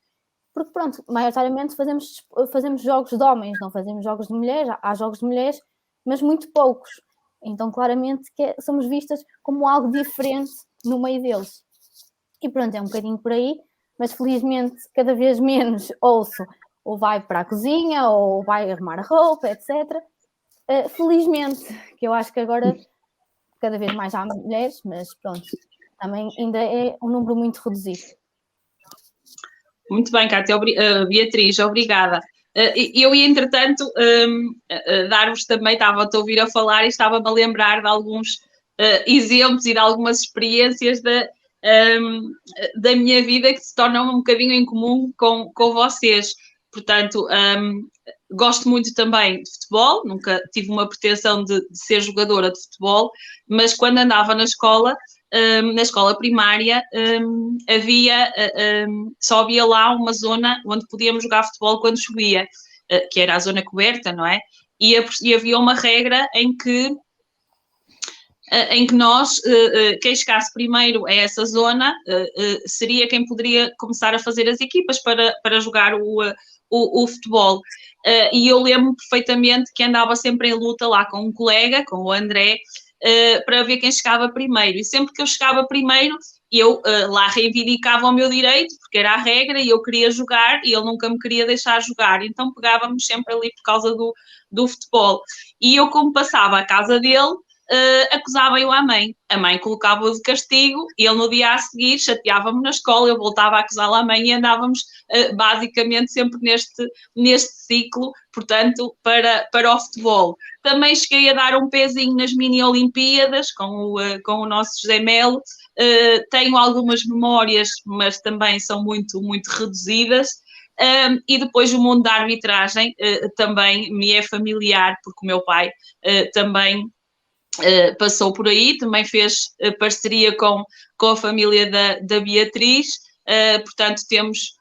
Porque pronto, maioritariamente fazemos jogos de homens, não fazemos jogos de mulheres, há jogos de mulheres, mas muito poucos. Então claramente que somos vistas como algo diferente no meio deles. E pronto, é um bocadinho por aí, mas felizmente cada vez menos ouço ou vai para a cozinha ou vai arrumar a roupa, etc. Felizmente, que eu acho que agora cada vez mais há mulheres, mas pronto, também ainda é um número muito reduzido. Muito bem, Cátia. Beatriz, obrigada. Eu ia, entretanto, dar-vos também, estava-te a ouvir a falar e estava-me a lembrar de alguns exemplos e de algumas experiências da minha vida que se tornam um bocadinho em comum com vocês. Portanto, gosto muito também de futebol, nunca tive uma pretensão de ser jogadora de futebol, mas quando andava na escola primária, só havia lá uma zona onde podíamos jogar futebol quando chovia, que era a zona coberta, não é? E havia uma regra em que nós, quem chegasse primeiro a essa zona, seria quem poderia começar a fazer as equipas para jogar o futebol. E eu lembro perfeitamente que andava sempre em luta lá com um colega, com o André, para ver quem chegava primeiro. E sempre que eu chegava primeiro, eu lá reivindicava o meu direito, porque era a regra, e eu queria jogar, e ele nunca me queria deixar jogar. Então pegávamos sempre ali por causa do futebol. E eu, como passava à casa dele, acusava-o à mãe. A mãe colocava-o de castigo, e ele no dia a seguir chateava-me na escola, eu voltava a acusá-lo à mãe e andávamos basicamente sempre neste ciclo, portanto, para o futebol. Também cheguei a dar um pezinho nas mini-olimpíadas com o nosso José Melo. Tenho algumas memórias, mas também são muito, muito reduzidas. E depois o mundo da arbitragem também me é familiar, porque o meu pai também passou por aí, também fez parceria com a família da Beatriz, portanto temos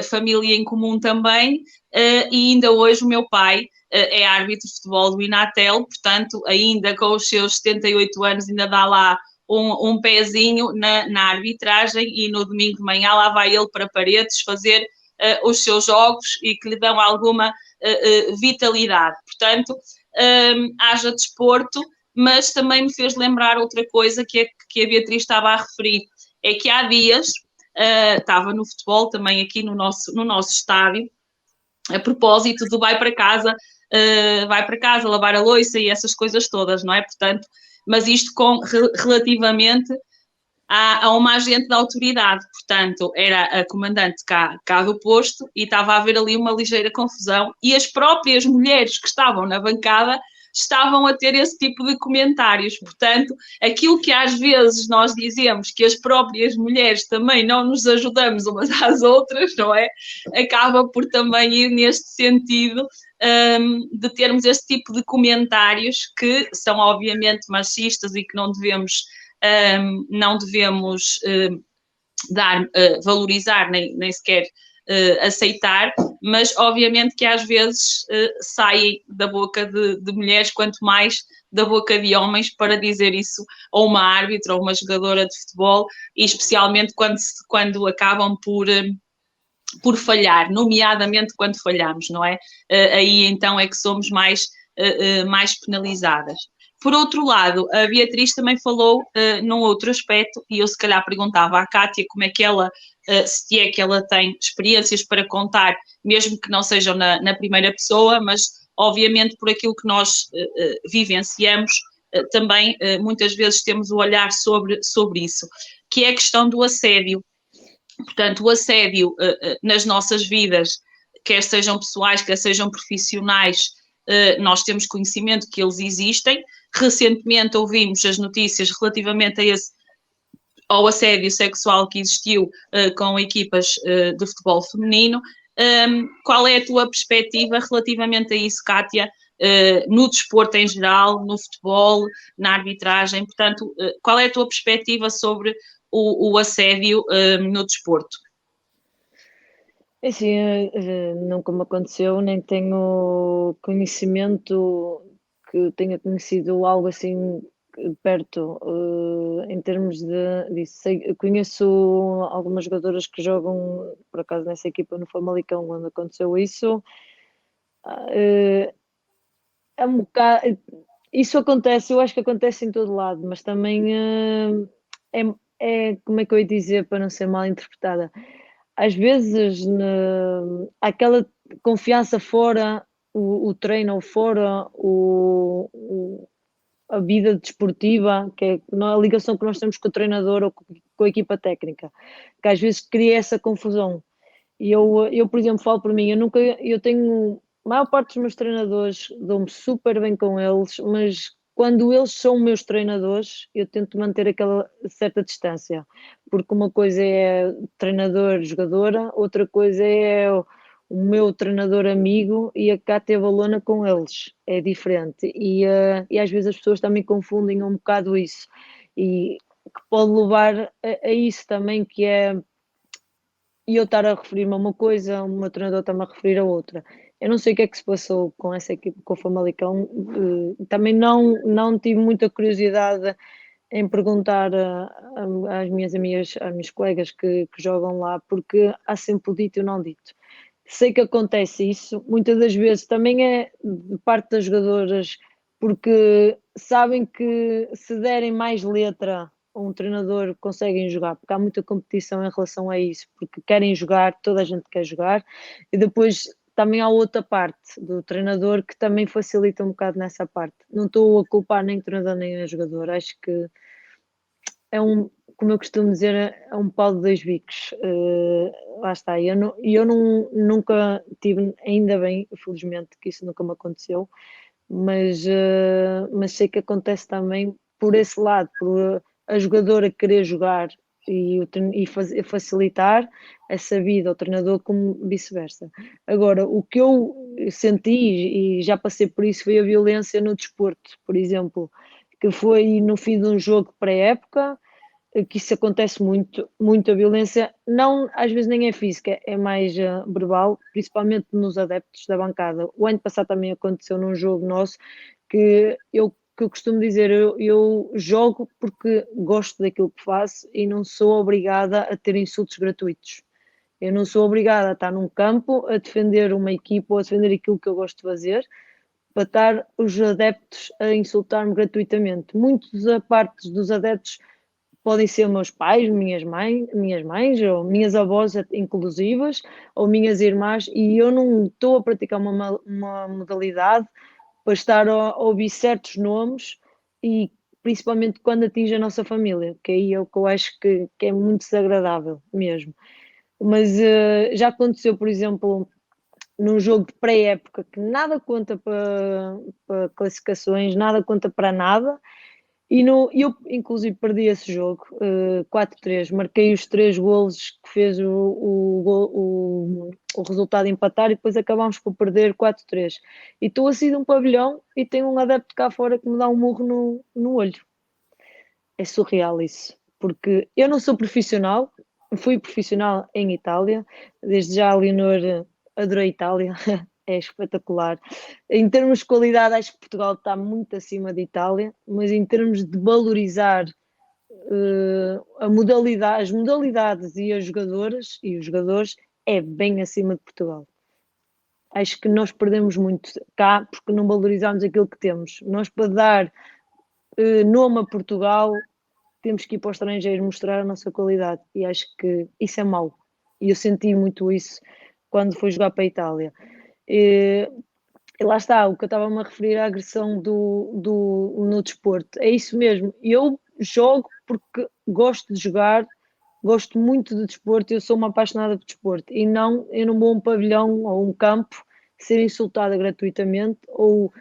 família em comum também, e ainda hoje o meu pai é árbitro de futebol do Inatel, portanto ainda com os seus 78 anos ainda dá lá um pezinho na arbitragem, e no domingo de manhã lá vai ele para Paredes fazer os seus jogos e que lhe dão alguma vitalidade. Portanto, haja desporto, mas também me fez lembrar outra coisa que a Beatriz estava a referir, é que há dias estava no futebol também aqui no nosso estádio, a propósito do vai para casa, lavar a louça e essas coisas todas, não é? Portanto, mas isto relativamente a uma agente da autoridade, portanto, era a comandante cá do posto, e estava a haver ali uma ligeira confusão, e as próprias mulheres que estavam na bancada estavam a ter esse tipo de comentários. Portanto, aquilo que às vezes nós dizemos que as próprias mulheres também não nos ajudamos umas às outras, não é? Acaba por também ir neste sentido, de termos este tipo de comentários que são obviamente machistas e que não devemos valorizar nem sequer aceitar, mas obviamente que às vezes saem da boca de mulheres, quanto mais da boca de homens, para dizer isso a uma árbitra ou uma jogadora de futebol, e especialmente quando acabam por falhar, nomeadamente quando falhamos, não é? Aí então é que somos mais penalizadas. Por outro lado, a Beatriz também falou num outro aspecto, e eu se calhar perguntava à Cátia como é que ela, se é que ela tem experiências para contar, mesmo que não sejam na primeira pessoa, mas obviamente por aquilo que nós vivenciamos também muitas vezes temos o olhar sobre isso, que é a questão do assédio. Portanto, o assédio nas nossas vidas, quer sejam pessoais, quer sejam profissionais, nós temos conhecimento que eles existem. Recentemente ouvimos as notícias relativamente ao assédio sexual que existiu com equipas de futebol feminino. Qual é a tua perspectiva relativamente a isso, Kátia, no desporto em geral, no futebol, na arbitragem? Portanto, qual é a tua perspectiva sobre o assédio no desporto? Assim, nunca me aconteceu, nem tenho conhecimento que tenha conhecido algo assim perto, em termos disso. Conheço algumas jogadoras que jogam, por acaso, nessa equipa no Famalicão, quando aconteceu isso. É um bocado, isso acontece, eu acho que acontece em todo lado, mas também como é que eu ia dizer para não ser mal interpretada? Às vezes aquela confiança fora o treino ou fora a vida desportiva, que é a ligação que nós temos com o treinador ou com a equipa técnica, que às vezes cria essa confusão. E eu, por exemplo, falo por mim, eu tenho, a maior parte dos meus treinadores, dou-me super bem com eles, mas quando eles são meus treinadores, eu tento manter aquela certa distância, porque uma coisa é treinador-jogadora, outra coisa é o meu treinador amigo e a Cátia Valona com eles, é diferente. E às vezes as pessoas também confundem um bocado isso, e que pode levar a isso também, que é e eu estar a referir-me a uma coisa, o meu treinador está-me a referir a outra. Eu não sei o que é que se passou com essa equipe, com o Famalicão. Também não tive muita curiosidade em perguntar às minhas amigas, às minhas colegas que jogam lá, porque há sempre o dito e o não dito. Sei que acontece isso, muitas das vezes também é de parte das jogadoras, porque sabem que se derem mais letra um treinador conseguem jogar, porque há muita competição em relação a isso, porque querem jogar, toda a gente quer jogar, e depois também há outra parte do treinador que também facilita um bocado nessa parte. Não estou a culpar nem o treinador nem a jogador, acho que como eu costumo dizer, é um pau de dois bicos. Lá está, nunca tive, ainda bem, felizmente, que isso nunca me aconteceu, mas sei que acontece também por esse lado, por a jogadora querer jogar e facilitar essa vida ao treinador, como vice-versa. Agora, o que eu senti, e já passei por isso, foi a violência no desporto, por exemplo, que foi no fim de um jogo pré-época, que isso acontece muito, muita violência, não, às vezes nem é física, é mais verbal, principalmente nos adeptos da bancada. O ano passado também aconteceu num jogo nosso, que eu costumo dizer, eu jogo porque gosto daquilo que faço e não sou obrigada a ter insultos gratuitos. Eu não sou obrigada a estar num campo a defender uma equipa ou a defender aquilo que eu gosto de fazer, para estar os adeptos a insultar-me gratuitamente. Muitos da parte dos adeptos podem ser meus pais, minhas mães, ou minhas avós inclusivas, ou minhas irmãs, e eu não estou a praticar uma modalidade para estar a ouvir certos nomes, e principalmente quando atinge a nossa família, que aí é o que eu acho que é muito desagradável mesmo. Mas já aconteceu, por exemplo, num jogo de pré-época, que nada conta para classificações, nada conta para nada, e eu, inclusive, perdi esse jogo, 4-3. Marquei os 3 golos que fez o resultado empatar, e depois acabámos por perder 4-3. E estou assim de um pavilhão e tenho um adepto cá fora que me dá um murro no olho. É surreal isso, porque eu não sou profissional, fui profissional em Itália, desde já a Leonor adorei a Itália, é espetacular. Em termos de qualidade, acho que Portugal está muito acima de Itália, mas em termos de valorizar as modalidades e as jogadoras e os jogadores, é bem acima de Portugal. Acho que nós perdemos muito cá porque não valorizamos aquilo que temos. Nós, para dar nome a Portugal, temos que ir para o estrangeiro mostrar a nossa qualidade, e acho que isso é mau. E eu senti muito isso quando fui jogar para a Itália. E lá está, o que eu estava-me a referir à agressão no desporto. É isso mesmo. Eu jogo porque gosto de jogar, gosto muito de desporto, eu sou uma apaixonada por desporto. E não, eu não vou a um pavilhão ou um campo ser insultada gratuitamente ou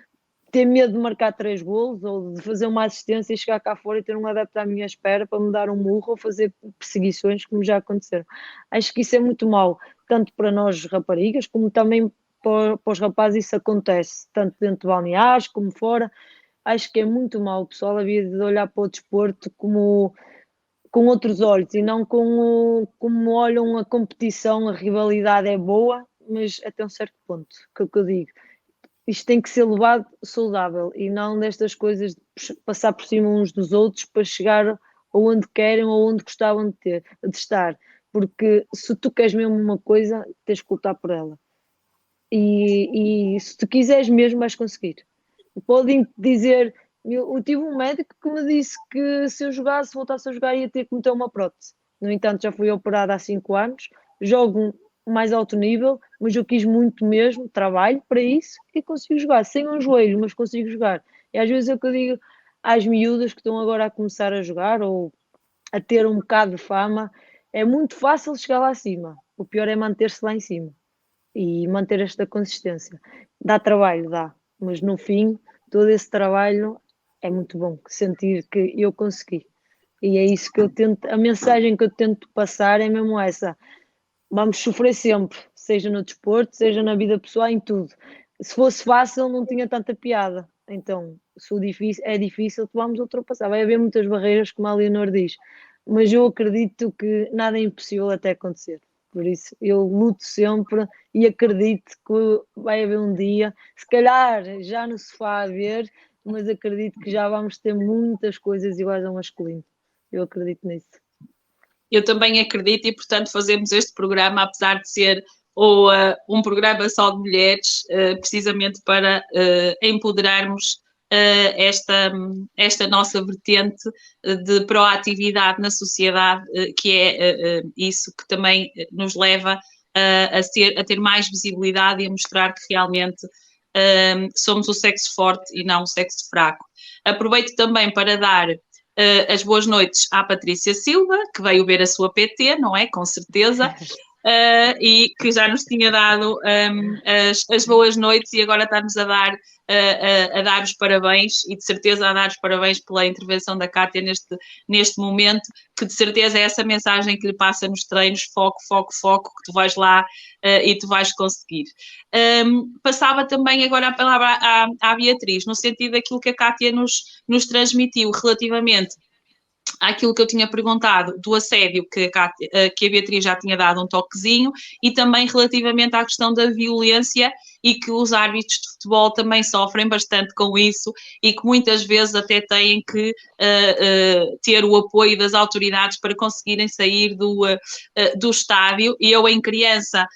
ter medo de marcar 3 golos ou de fazer uma assistência e chegar cá fora e ter um adepto à minha espera para me dar um murro ou fazer perseguições, como já aconteceram. Acho que isso é muito mau, tanto para nós raparigas, como também para os rapazes isso acontece, tanto dentro de balneários como fora. Acho que é muito mau. O pessoal havia de olhar para o desporto como com outros olhos e não como olham a competição, a rivalidade é boa, mas até um certo ponto, que é o que eu digo. Isto tem que ser levado saudável e não destas coisas de passar por cima uns dos outros para chegar aonde querem ou onde gostavam de estar. Porque se tu queres mesmo uma coisa, tens que lutar por ela. E se tu quiseres mesmo, vais conseguir. Podem dizer, eu tive um médico que me disse que se eu jogasse, voltasse a jogar, ia ter que meter uma prótese. No entanto, já fui operada há 5 anos, jogo mais alto nível, mas eu quis muito mesmo, trabalho para isso e consigo jogar, sem um joelho, mas consigo jogar. E às vezes é o que eu digo às miúdas que estão agora a começar a jogar ou a ter um bocado de fama, é muito fácil chegar lá acima. O pior é manter-se lá em cima e manter esta consistência. Dá trabalho, dá, mas no fim, todo esse trabalho é muito bom, sentir que eu consegui. E é isso que eu tento, a mensagem que eu tento passar é mesmo essa. Vamos sofrer sempre, seja no desporto, seja na vida pessoal, em tudo. Se fosse fácil, não tinha tanta piada. Então, se o difícil, é difícil, vamos ultrapassar. Vai haver muitas barreiras, como a Leonor diz, mas eu acredito que nada é impossível até acontecer. Por isso, eu luto sempre e acredito que vai haver um dia, se calhar já no sofá a ver, mas acredito que já vamos ter muitas coisas iguais ao masculino. Eu acredito nisso. Eu também acredito e, portanto, fazemos este programa, apesar de ser um programa só de mulheres, precisamente para empoderarmos esta nossa vertente de proatividade na sociedade, que é isso que também nos leva a ter mais visibilidade e a mostrar que realmente somos o sexo forte e não o sexo fraco. Aproveito também para dar as boas noites à Patrícia Silva, que veio ver a sua PT, não é? Com certeza. E que já nos tinha dado as boas noites e agora está-nos a dar os parabéns e de certeza a dar os parabéns pela intervenção da Cátia neste momento, que de certeza é essa mensagem que lhe passa nos treinos, foco, foco, foco, que tu vais lá e tu vais conseguir. Passava também agora a palavra à Beatriz, no sentido daquilo que a Cátia nos transmitiu relativamente àquilo que eu tinha perguntado do assédio que a Beatriz já tinha dado um toquezinho e também relativamente à questão da violência e que os árbitros de futebol também sofrem bastante com isso e que muitas vezes até têm que ter o apoio das autoridades para conseguirem sair do estádio. E eu, em criança,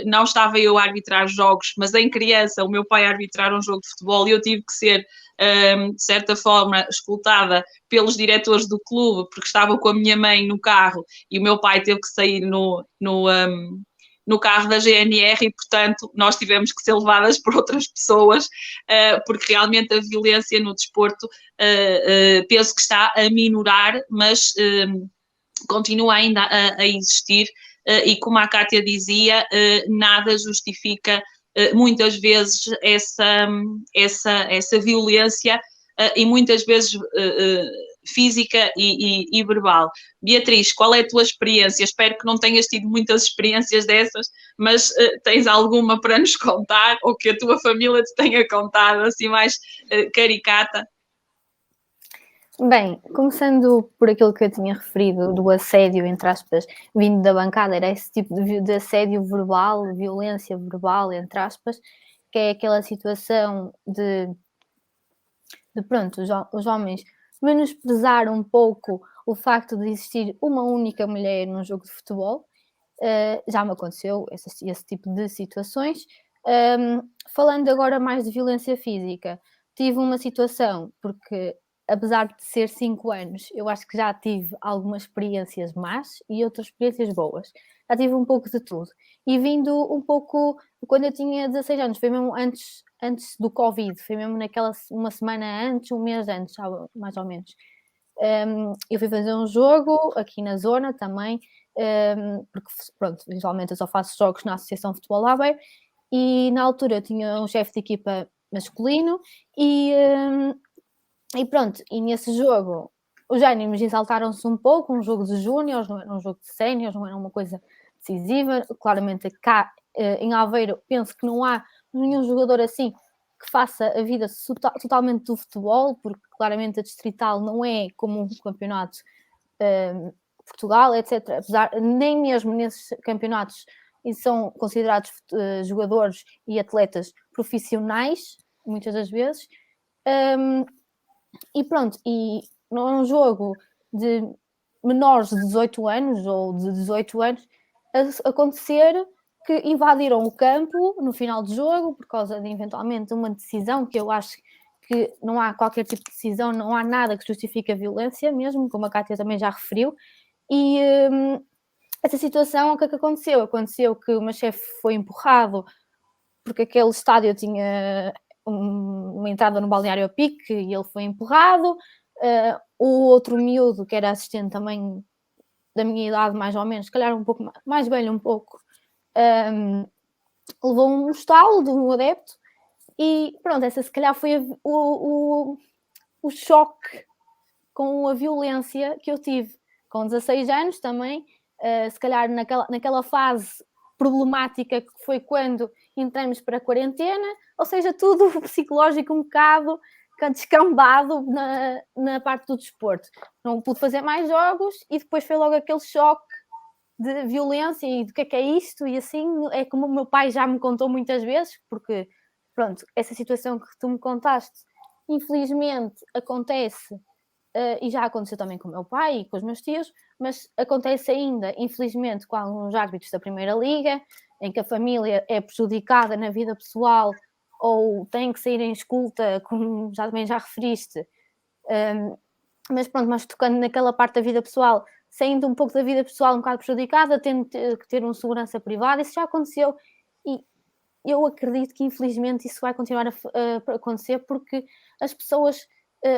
não estava eu a arbitrar jogos, mas em criança o meu pai a arbitrar um jogo de futebol e eu tive que ser de certa forma, escutada pelos diretores do clube, porque estava com a minha mãe no carro e o meu pai teve que sair no carro da GNR e, portanto, nós tivemos que ser levadas por outras pessoas, porque realmente a violência no desporto penso que está a minorar, mas continua ainda a existir e, como a Cátia dizia, nada justifica muitas vezes essa violência e muitas vezes física e verbal. Beatriz, qual é a tua experiência? Espero que não tenhas tido muitas experiências dessas, mas tens alguma para nos contar ou que a tua família te tenha contado, assim mais caricata? Bem, começando por aquilo que eu tinha referido do assédio, entre aspas, vindo da bancada, era esse tipo de assédio verbal, violência verbal, entre aspas, que é aquela situação de pronto, os homens menosprezar um pouco o facto de existir uma única mulher num jogo de futebol. Já me aconteceu esse tipo de situações. Falando agora mais de violência física, tive uma situação, porque apesar de ser 5 anos, eu acho que já tive algumas experiências más e outras experiências boas. Já tive um pouco de tudo. E vindo um pouco, quando eu tinha 16 anos, foi mesmo antes do Covid, foi mesmo uma semana antes, um mês antes, mais ou menos. Eu fui fazer um jogo aqui na zona também, porque, pronto, visualmente eu só faço jogos na Associação de Futebol Aveiro, e na altura eu tinha um chefe de equipa masculino e pronto, e nesse jogo os ânimos exaltaram-se um pouco, um jogo de júniores, não era um jogo de séniores, não era uma coisa decisiva. Claramente cá em Aveiro penso que não há nenhum jogador assim que faça a vida totalmente do futebol, porque claramente a distrital não é como um campeonato Portugal, etc. Apesar, nem mesmo nesses campeonatos são considerados jogadores e atletas profissionais, muitas das vezes. E pronto, e num jogo de menores de 18 anos ou de 18 anos, acontecer que invadiram o campo no final do jogo por causa de eventualmente uma decisão que eu acho que não há qualquer tipo de decisão, não há nada que justifique a violência mesmo, como a Cátia também já referiu. E essa situação, o que é que aconteceu? Aconteceu que o meu chefe foi empurrado porque aquele estádio tinha uma entrada no balneário a pique e ele foi empurrado. O outro miúdo, que era assistente também da minha idade, mais ou menos, se calhar um pouco mais velho, um pouco, levou um estalo de um adepto e pronto, essa se calhar foi o choque com a violência que eu tive com 16 anos também, se calhar naquela fase problemática que foi quando entramos para a quarentena, ou seja, tudo psicológico um bocado descambado na parte do desporto. Não pude fazer mais jogos e depois foi logo aquele choque de violência e do que é isto, e assim é como o meu pai já me contou muitas vezes, porque pronto, essa situação que tu me contaste, infelizmente acontece, e já aconteceu também com o meu pai e com os meus tios, mas acontece ainda, infelizmente, com alguns árbitros da Primeira Liga, em que a família é prejudicada na vida pessoal ou tem que sair em escuta, como já referiste. Mas pronto, mas tocando naquela parte da vida pessoal, saindo um pouco da vida pessoal um bocado prejudicada, tendo que ter uma segurança privada, isso já aconteceu e eu acredito que infelizmente isso vai continuar a acontecer porque as pessoas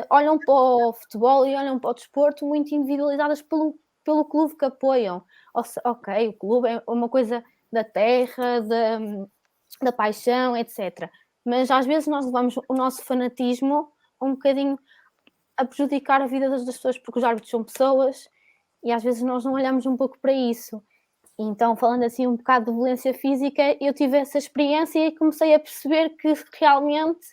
olham para o futebol e olham para o desporto muito individualizadas pelo clube que apoiam. Ok, o clube é uma coisa da terra, da paixão, etc. Mas às vezes nós levamos o nosso fanatismo um bocadinho a prejudicar a vida das pessoas, porque os árbitros são pessoas e às vezes nós não olhamos um pouco para isso. Então, falando assim um bocado de violência física, eu tive essa experiência e comecei a perceber que realmente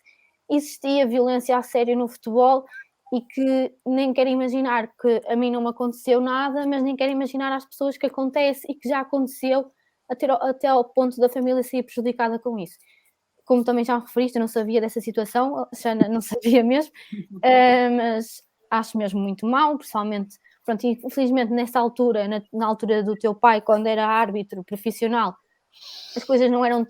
existia violência a sério no futebol e que nem quero imaginar que a mim não me aconteceu nada, mas nem quero imaginar às pessoas que acontece e que já aconteceu até ao ponto da família ser prejudicada com isso. Como também já referiste, eu não sabia dessa situação, Xana, não sabia mesmo, mas acho mesmo muito mal, principalmente, pronto, infelizmente nessa altura, na altura do teu pai, quando era árbitro profissional, as coisas não eram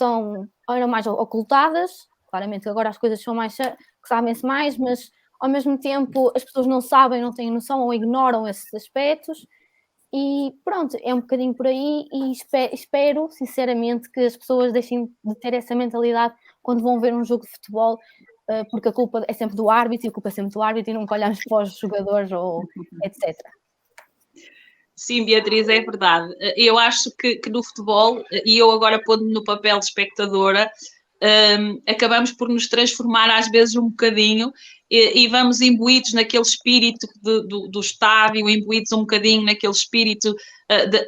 eram mais ocultadas, claramente agora as coisas são mais, sabem-se mais, mas ao mesmo tempo as pessoas não sabem, não têm noção ou ignoram esses aspectos. E pronto, é um bocadinho por aí e espero sinceramente que as pessoas deixem de ter essa mentalidade quando vão ver um jogo de futebol, porque a culpa é sempre do árbitro e a culpa é sempre do árbitro e nunca olhamos para os jogadores ou etc. Sim, Beatriz, é verdade. Eu acho que no futebol, e eu agora pondo-me no papel de espectadora, acabamos por nos transformar às vezes um bocadinho e vamos imbuídos naquele espírito do estádio, imbuídos um bocadinho naquele espírito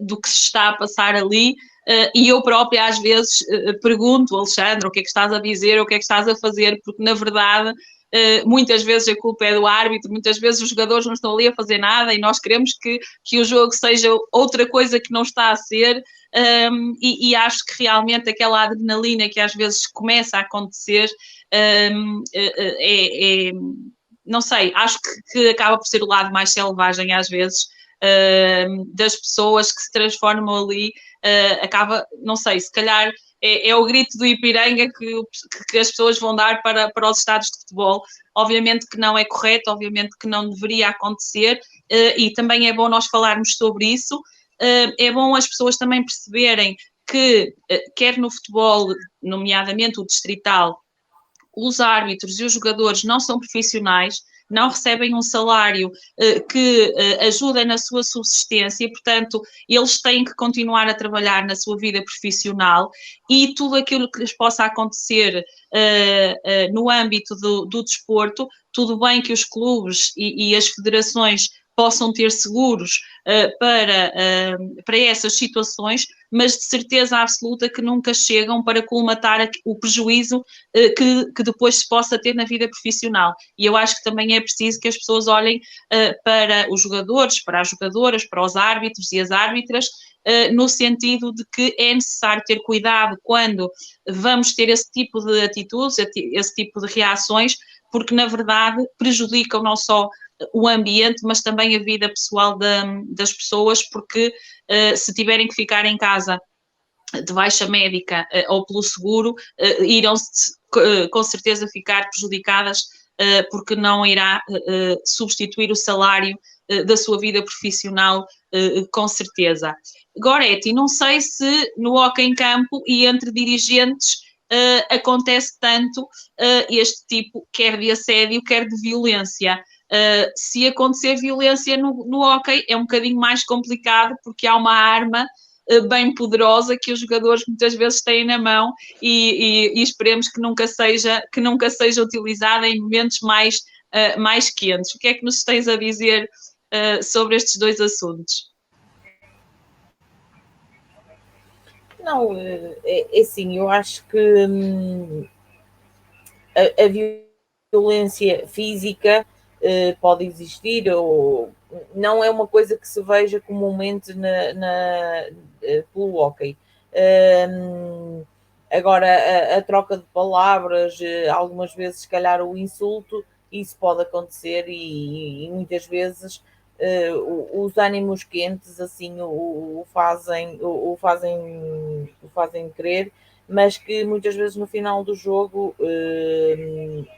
do que se está a passar ali. E eu própria às vezes pergunto, Alexandre, o que é que estás a dizer, o que é que estás a fazer, porque na verdade muitas vezes a culpa é do árbitro, muitas vezes os jogadores não estão ali a fazer nada e nós queremos que o jogo seja outra coisa que não está a ser. E acho que realmente aquela adrenalina que às vezes começa a acontecer não sei, acho que acaba por ser o lado mais selvagem às vezes das pessoas que se transformam ali acaba, não sei, se calhar é o grito do Ipiranga que as pessoas vão dar para os estádios de futebol. Obviamente que não é correto, obviamente que não deveria acontecer, e também é bom nós falarmos sobre isso. É bom as pessoas também perceberem que, quer no futebol, nomeadamente o distrital, os árbitros e os jogadores não são profissionais, não recebem um salário que ajuda na sua subsistência, e, portanto, eles têm que continuar a trabalhar na sua vida profissional, e tudo aquilo que lhes possa acontecer no âmbito do desporto, tudo bem que os clubes e as federações possam ter seguros para essas situações, mas de certeza absoluta que nunca chegam para colmatar o prejuízo que depois se possa ter na vida profissional. E eu acho que também é preciso que as pessoas olhem para os jogadores, para as jogadoras, para os árbitros e as árbitras, no sentido de que é necessário ter cuidado quando vamos ter esse tipo de atitudes, esse tipo de reações, porque na verdade prejudicam não só o ambiente, mas também a vida pessoal das pessoas, porque se tiverem que ficar em casa de baixa médica ou pelo seguro, irão-se com certeza ficar prejudicadas, porque não irá substituir o salário da sua vida profissional, com certeza. Goretti, não sei se no hóquei em campo e entre dirigentes acontece tanto este tipo, quer de assédio, quer de violência. Se acontecer violência no hóquei é um bocadinho mais complicado, porque há uma arma bem poderosa que os jogadores muitas vezes têm na mão, e esperemos que nunca seja utilizada em momentos mais quentes. O que é que nos tens a dizer sobre estes dois assuntos? Não, é assim, eu acho que a violência física pode existir, ou não é uma coisa que se veja comumente pelo hóquei. Agora, a troca de palavras, algumas vezes, se calhar, o insulto, isso pode acontecer, e muitas vezes os ânimos quentes assim o fazem querer, mas que muitas vezes no final do jogo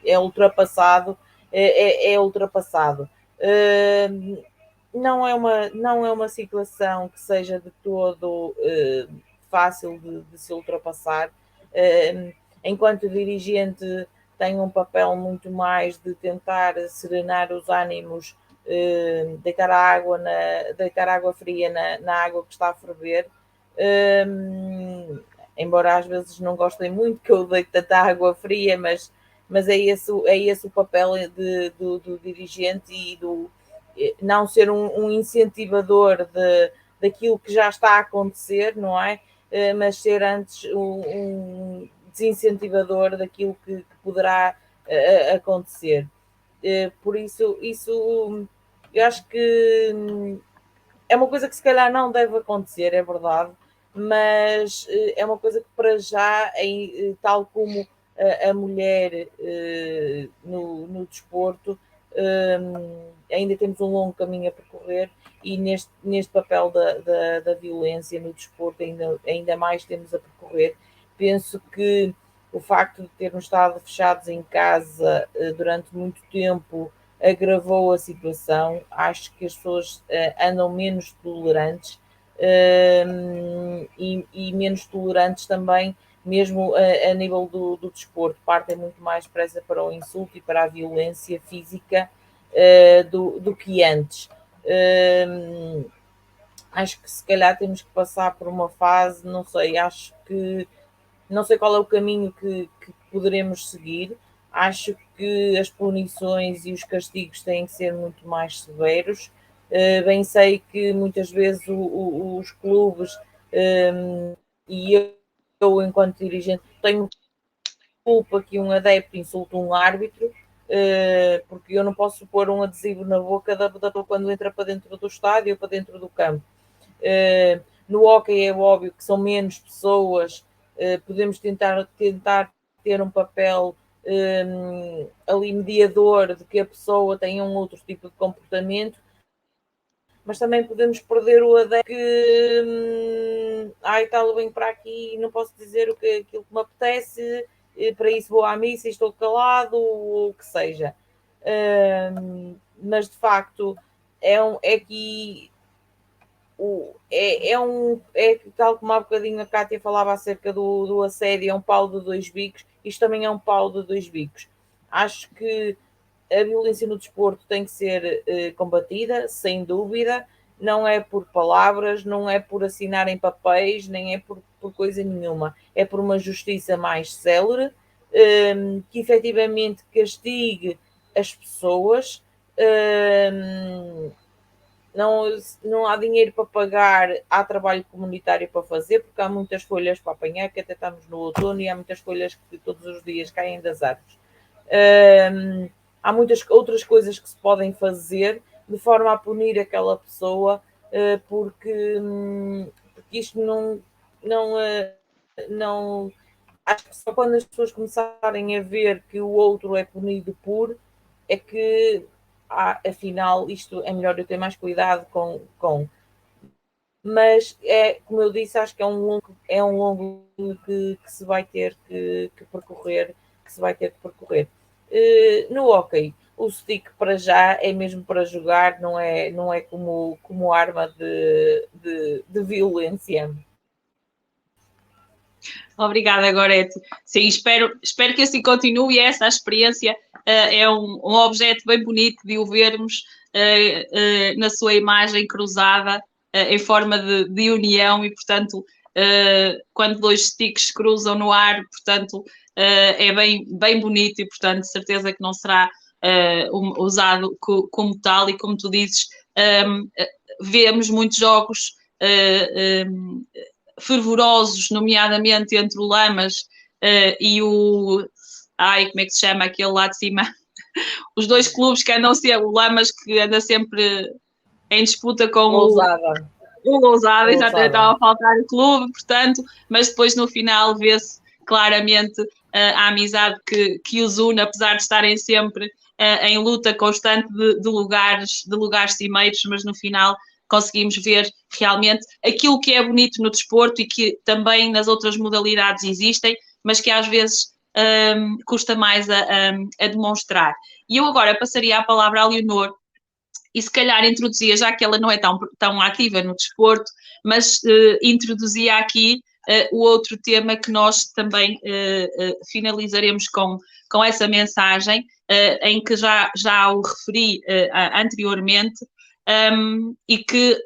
é ultrapassado. É ultrapassado. Não é uma situação que seja de todo fácil de se ultrapassar. Enquanto dirigente, tem um papel muito mais de tentar serenar os ânimos, deitar água fria na água que está a ferver. Embora às vezes não gostem muito que eu deite tanta água fria, mas é esse o papel do dirigente, e não ser um incentivador daquilo que já está a acontecer, não é? Mas ser antes um desincentivador daquilo que poderá acontecer. Por isso eu acho que é uma coisa que se calhar não deve acontecer, é verdade, mas é uma coisa que para já, tal como a mulher no desporto, ainda temos um longo caminho a percorrer, e neste papel da violência no desporto ainda mais temos a percorrer. Penso que o facto de termos estado fechados em casa durante muito tempo agravou a situação. Acho que as pessoas andam menos tolerantes, e menos tolerantes também, mesmo a nível do desporto, partem muito mais pressa para o insulto e para a violência física do que antes. Acho que se calhar temos que passar por uma fase, não sei, não sei qual é o caminho que poderemos seguir. Acho que as punições e os castigos têm que ser muito mais severos. Bem sei que muitas vezes os clubes, e eu enquanto dirigente, tenho culpa que um adepto insulte um árbitro, porque eu não posso pôr um adesivo na boca da pessoa quando entra para dentro do estádio ou para dentro do campo. No hóquei é óbvio que são menos pessoas, podemos tentar ter um papel ali mediador de que a pessoa tenha um outro tipo de comportamento, mas também podemos perder o adepto ai, tal, eu venho para aqui e não posso dizer aquilo que me apetece, para isso vou à missa e estou calado, ou o que seja. Mas de facto é que é tal como há bocadinho a Cátia falava acerca do assédio, é um pau de dois bicos, isto também é um pau de dois bicos. Acho que a violência no desporto tem que ser combatida, sem dúvida, não é por palavras, não é por assinarem papéis, nem é por coisa nenhuma, é por uma justiça mais célere, que efetivamente castigue as pessoas. Não há dinheiro para pagar, há trabalho comunitário para fazer, porque há muitas folhas para apanhar, que até estamos no outono e há muitas folhas que todos os dias caem das árvores. Há muitas outras coisas que se podem fazer de forma a punir aquela pessoa, porque isto não. Acho que só quando as pessoas começarem a ver que o outro é punido por, é que afinal isto é melhor eu ter mais cuidado com. Mas como eu disse, acho que é um longo que se vai ter que percorrer, no hóquei, o stick para já é mesmo para jogar, não é como arma de violência. Obrigada, Gorete. Sim, espero que assim continue e essa experiência é um objeto bem bonito de o vermos na sua imagem cruzada em forma de união e, portanto, quando dois sticks cruzam no ar, portanto, é bem bonito e, portanto, certeza que não será usado como tal e, como tu dizes, vemos muitos jogos fervorosos, nomeadamente entre o Lamas e o... Ai, como é que se chama aquele lá de cima? Os dois clubes que andam sempre... O Lamas que anda sempre em disputa com o Lousada, exatamente, estava a faltar o clube, portanto, mas depois no final vê-se claramente a amizade que os une, apesar de estarem sempre em luta constante de lugares cimeiros, mas no final conseguimos ver realmente aquilo que é bonito no desporto e que também nas outras modalidades existem, mas que às vezes custa mais a demonstrar. E eu agora passaria a palavra à Leonor e se calhar introduzia, já que ela não é tão ativa no desporto, mas introduzia aqui o outro tema que nós também finalizaremos com essa mensagem, em que já o referi anteriormente, e que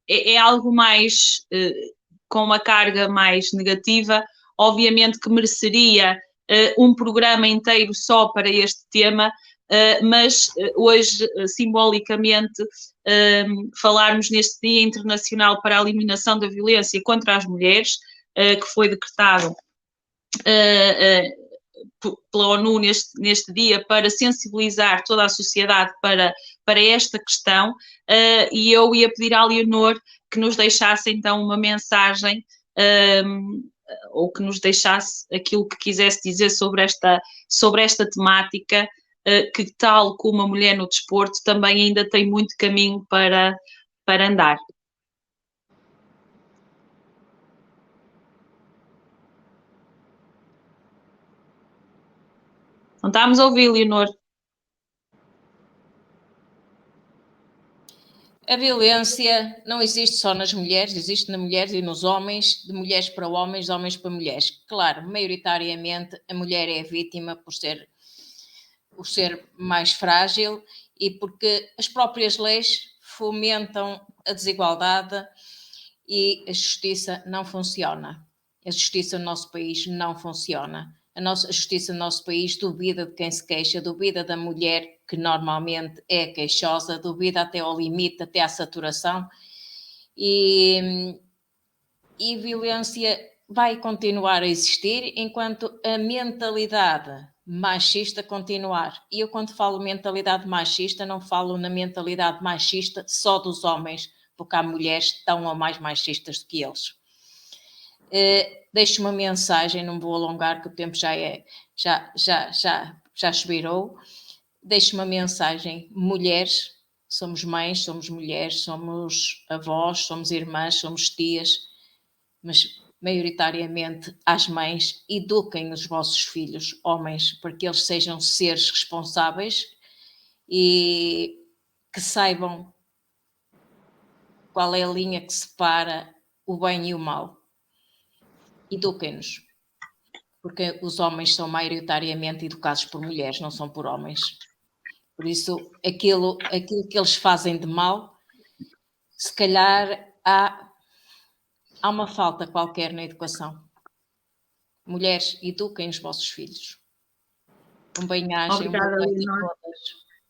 é algo mais com uma carga mais negativa, obviamente que mereceria um programa inteiro só para este tema, mas hoje, simbolicamente, falarmos neste Dia Internacional para a Eliminação da Violência contra as Mulheres, que foi decretado pela ONU neste dia para sensibilizar toda a sociedade para esta questão, e eu ia pedir à Leonor que nos deixasse então uma mensagem ou que nos deixasse aquilo que quisesse dizer sobre esta temática, que tal como a mulher no desporto também ainda tem muito caminho para andar. Não estamos a ouvir, Leonor. A violência não existe só nas mulheres, existe nas mulheres e nos homens, de mulheres para homens, de homens para mulheres. Claro, maioritariamente a mulher é a vítima por ser o ser mais frágil e porque as próprias leis fomentam a desigualdade e a justiça não funciona. A justiça no nosso país não funciona. A justiça no nosso país duvida de quem se queixa, duvida da mulher que normalmente é queixosa, duvida até ao limite, até à saturação, e violência vai continuar a existir enquanto a mentalidade machista continuar. E eu, quando falo mentalidade machista, não falo na mentalidade machista só dos homens, porque há mulheres tão ou mais machistas do que eles. Deixo uma mensagem, não vou alongar, que o tempo já expirou. Deixo uma mensagem: mulheres, somos mães, somos mulheres, somos avós, somos irmãs, somos tias. mas maioritariamente às mães, eduquem os vossos filhos, homens, para que eles sejam seres responsáveis e que saibam qual é a linha que separa o bem e o mal. Eduquem-nos, porque os homens são maioritariamente educados por mulheres, não são por homens. Por isso, aquilo que eles fazem de mal, se calhar há uma falta qualquer na educação. Mulheres, eduquem os vossos filhos. Um bem-aja, boa Obrigada, noite a Leonor. todas.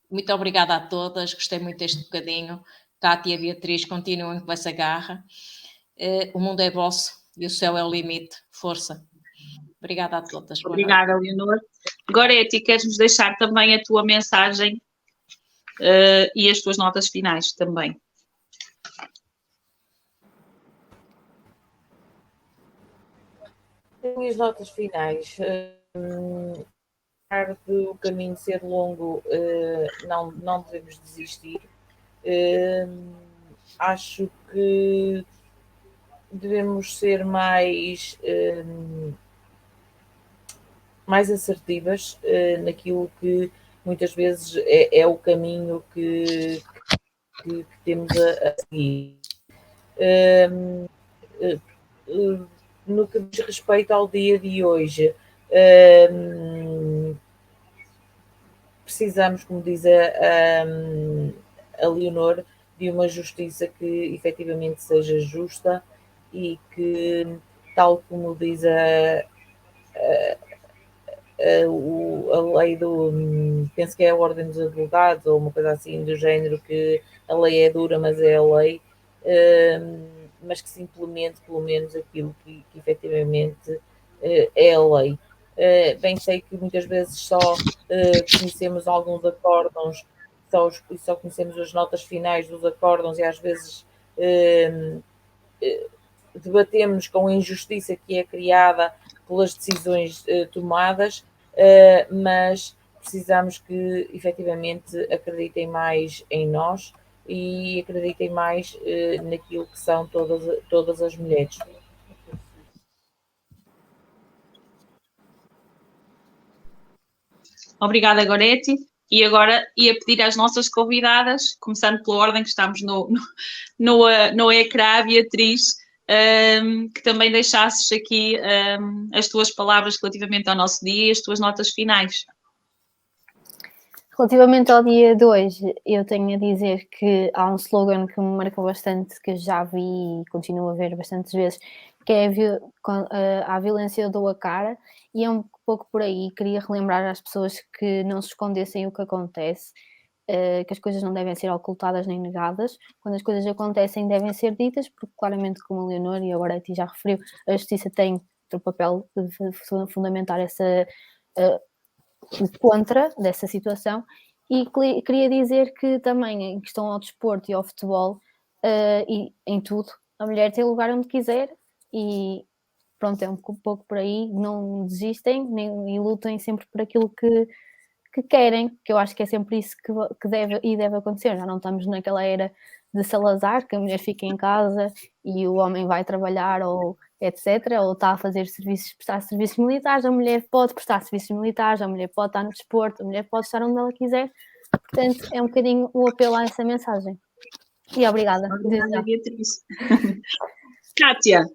Muito obrigada a todas, gostei muito deste bocadinho. Cátia e Beatriz, continuem com essa garra. O mundo é vosso e o céu é o limite. Força. Obrigada a todas. Boa noite. Obrigada, Leonor. Goretti, queres-nos deixar também a tua mensagem e as tuas notas finais também? As minhas notas finais. Apesar do caminho ser longo, não devemos desistir. Acho que devemos ser mais assertivas naquilo que muitas vezes é o caminho que temos a seguir. No que diz respeito ao dia de hoje, precisamos, como diz a Leonor, de uma justiça que efetivamente seja justa e que, tal como diz a lei penso que é a Ordem dos Advogados ou uma coisa assim do género, que a lei é dura, mas é a lei, mas que se implemente pelo menos aquilo que efetivamente é a lei. Bem sei que muitas vezes só conhecemos alguns acórdãos e só conhecemos as notas finais dos acórdãos e às vezes debatemos com a injustiça que é criada pelas decisões tomadas, mas precisamos que efetivamente acreditem mais em nós e acreditem mais naquilo que são todas as mulheres. Obrigada, Goretti. E agora ia pedir às nossas convidadas, começando pela ordem que estamos no ecrã, Beatriz, que também deixasses aqui as tuas palavras relativamente ao nosso dia e as tuas notas finais. Relativamente ao dia de hoje, eu tenho a dizer que há um slogan que me marcou bastante, que eu já vi e continuo a ver bastantes vezes, que é a violência eu dou a cara, e é um pouco por aí. Queria relembrar às pessoas que não se escondessem o que acontece, que as coisas não devem ser ocultadas nem negadas. Quando as coisas acontecem, devem ser ditas, porque claramente, como a Leonor e agora a ti já referiu, a justiça tem o papel de fundamentar essa contra dessa situação. E queria dizer que também, em questão ao desporto e ao futebol, e em tudo, a mulher tem lugar onde quiser, e pronto, é um pouco por aí. Não desistem e lutem sempre por aquilo que querem, que eu acho que é sempre isso que deve acontecer. Já não estamos naquela era de Salazar, que a mulher fica em casa e o homem vai trabalhar ou etc, ou está a prestar serviços militares. A mulher pode prestar serviços militares, a mulher pode estar no desporto, a mulher pode estar onde ela quiser. Portanto, é um bocadinho o apelo a essa mensagem. E obrigada. Obrigada, Beatriz. Kátia,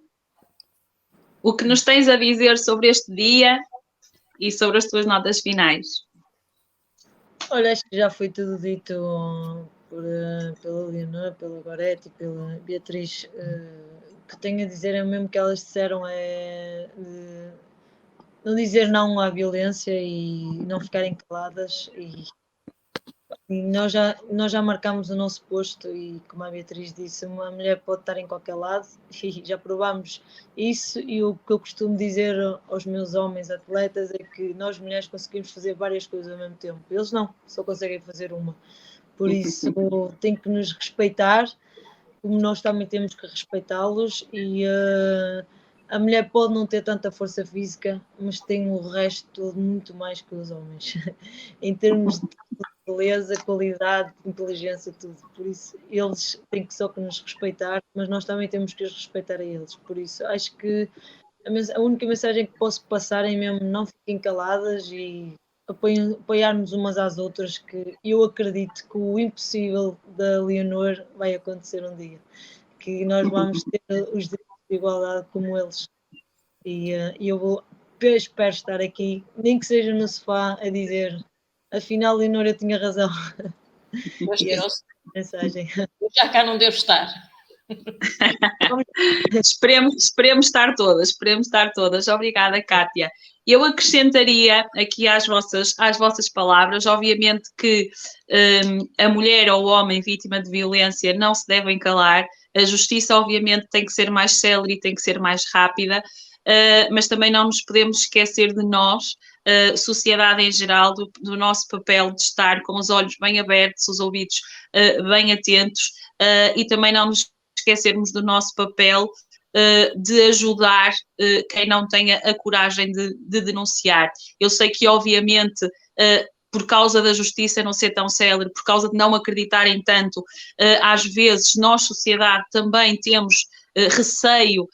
o que nos tens a dizer sobre este dia e sobre as tuas notas finais? Olha, acho que já foi tudo dito pela Leonor, pela Goretti, pela Beatriz. O que tenho a dizer é o mesmo que elas disseram, é não dizer não à violência e não ficarem caladas. E nós já marcámos o nosso posto e, como a Beatriz disse, uma mulher pode estar em qualquer lado e já provámos isso. E o que eu costumo dizer aos meus homens atletas é que nós mulheres conseguimos fazer várias coisas ao mesmo tempo. Eles não, só conseguem fazer uma. Por isso tem que nos respeitar, como nós também temos que respeitá-los. E a mulher pode não ter tanta força física, mas tem o resto todo muito mais que os homens. Em termos de beleza, qualidade, inteligência, tudo. Por isso, eles têm que só que nos respeitar, mas nós também temos que os respeitar a eles. Por isso, acho que a única mensagem que posso passar é mesmo não fiquem caladas e apoiarmos umas às outras, que eu acredito que o impossível da Leonor vai acontecer um dia, que nós vamos ter os direitos de igualdade como eles. E eu espero estar aqui, nem que seja no sofá, a dizer afinal, Leonor, eu tinha razão. Mas E que essa não, mensagem. eu já cá não devo estar. Esperemos estar todas. Obrigada, Kátia. Eu acrescentaria aqui às vossas palavras, obviamente que a mulher ou o homem vítima de violência não se devem calar, a justiça obviamente tem que ser mais célere e tem que ser mais rápida, mas também não nos podemos esquecer de nós, sociedade em geral, do nosso papel de estar com os olhos bem abertos, os ouvidos bem atentos, e também não nos esquecermos do nosso papel de ajudar quem não tenha a coragem de denunciar. Eu sei que, obviamente, por causa da justiça não ser tão célere, por causa de não acreditarem tanto, às vezes nós, sociedade, também temos receio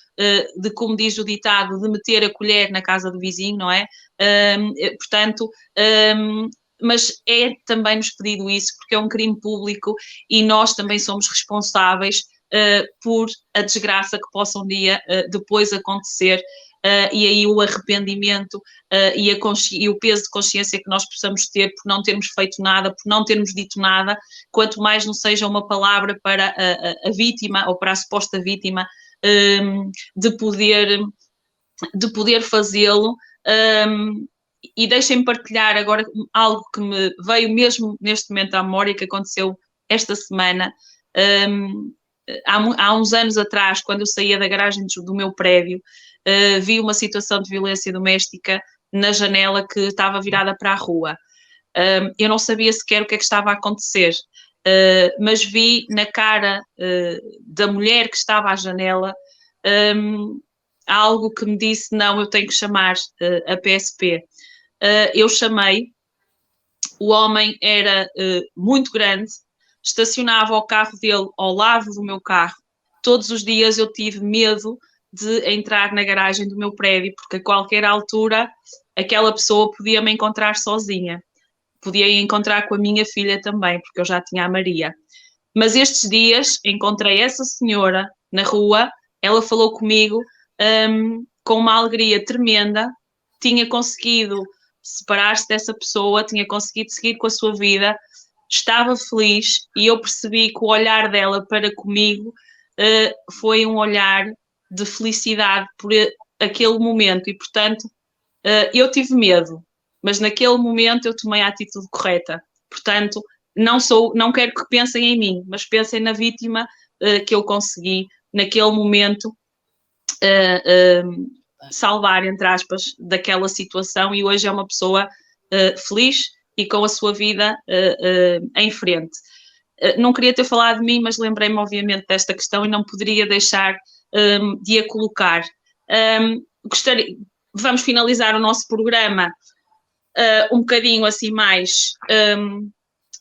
de, como diz o ditado, de meter a colher na casa do vizinho, não é? Portanto, mas é também nos pedido isso, porque é um crime público e nós também somos responsáveis por a desgraça que possa um dia depois acontecer, e aí o arrependimento e o peso de consciência que nós possamos ter por não termos feito nada, por não termos dito nada, quanto mais não seja uma palavra para a vítima ou para a suposta vítima, de poder fazê-lo. E deixem-me partilhar agora algo que me veio mesmo neste momento à memória, que aconteceu esta semana. Há uns anos atrás, quando eu saía da garagem do meu prédio, vi uma situação de violência doméstica na janela que estava virada para a rua. Eu não sabia sequer o que é que estava a acontecer, mas vi na cara da mulher que estava à janela algo que me disse: não, eu tenho que chamar a PSP. Eu chamei, o homem era muito grande, estacionava o carro dele ao lado do meu carro. Todos os dias eu tive medo de entrar na garagem do meu prédio, porque a qualquer altura aquela pessoa podia me encontrar sozinha. Podia encontrar com a minha filha também, porque eu já tinha a Maria. Mas estes dias encontrei essa senhora na rua, ela falou comigo com uma alegria tremenda, tinha conseguido separar-se dessa pessoa, tinha conseguido seguir com a sua vida, estava feliz, e eu percebi que o olhar dela para comigo foi um olhar de felicidade por aquele momento, e portanto eu tive medo, mas naquele momento eu tomei a atitude correta. Portanto, não quero que pensem em mim, mas pensem na vítima que eu consegui naquele momento salvar, entre aspas, daquela situação, e hoje é uma pessoa feliz e com a sua vida em frente. Não queria ter falado de mim, mas lembrei-me obviamente desta questão e não poderia deixar de a colocar. Vamos finalizar o nosso programa um bocadinho assim mais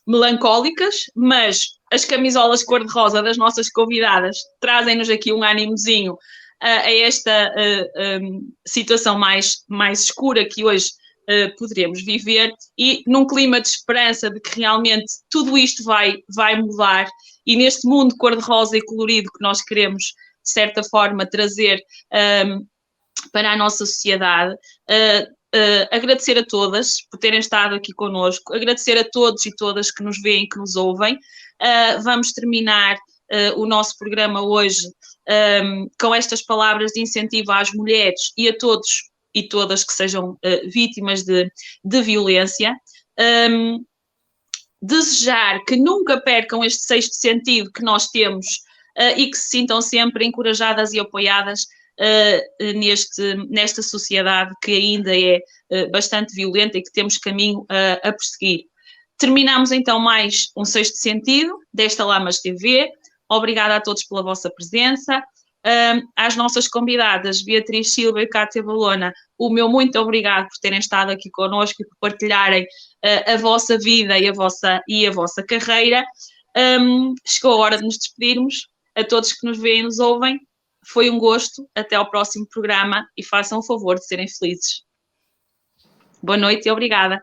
melancólicas, mas as camisolas cor-de-rosa das nossas convidadas trazem-nos aqui um ânimozinho a esta situação mais escura que hoje poderemos viver, e num clima de esperança de que realmente tudo isto vai mudar, e neste mundo cor-de-rosa e colorido que nós queremos, de certa forma, trazer para a nossa sociedade. Agradecer a todas por terem estado aqui connosco, agradecer a todos e todas que nos veem, que nos ouvem. Vamos terminar o nosso programa hoje com estas palavras de incentivo às mulheres e a todos e todas que sejam vítimas de violência. Desejar que nunca percam este sexto sentido que nós temos e que se sintam sempre encorajadas e apoiadas nesta sociedade que ainda é bastante violenta e que temos caminho a prosseguir. Terminamos então mais um sexto sentido desta Lamas TV. Obrigada a todos pela vossa presença. Às nossas convidadas, Beatriz Silva e Cátia Valona, o meu muito obrigado por terem estado aqui connosco e por partilharem a vossa vida e a vossa carreira. Chegou a hora de nos despedirmos. A todos que nos veem e nos ouvem, foi um gosto. Até ao próximo programa e façam o favor de serem felizes. Boa noite e obrigada.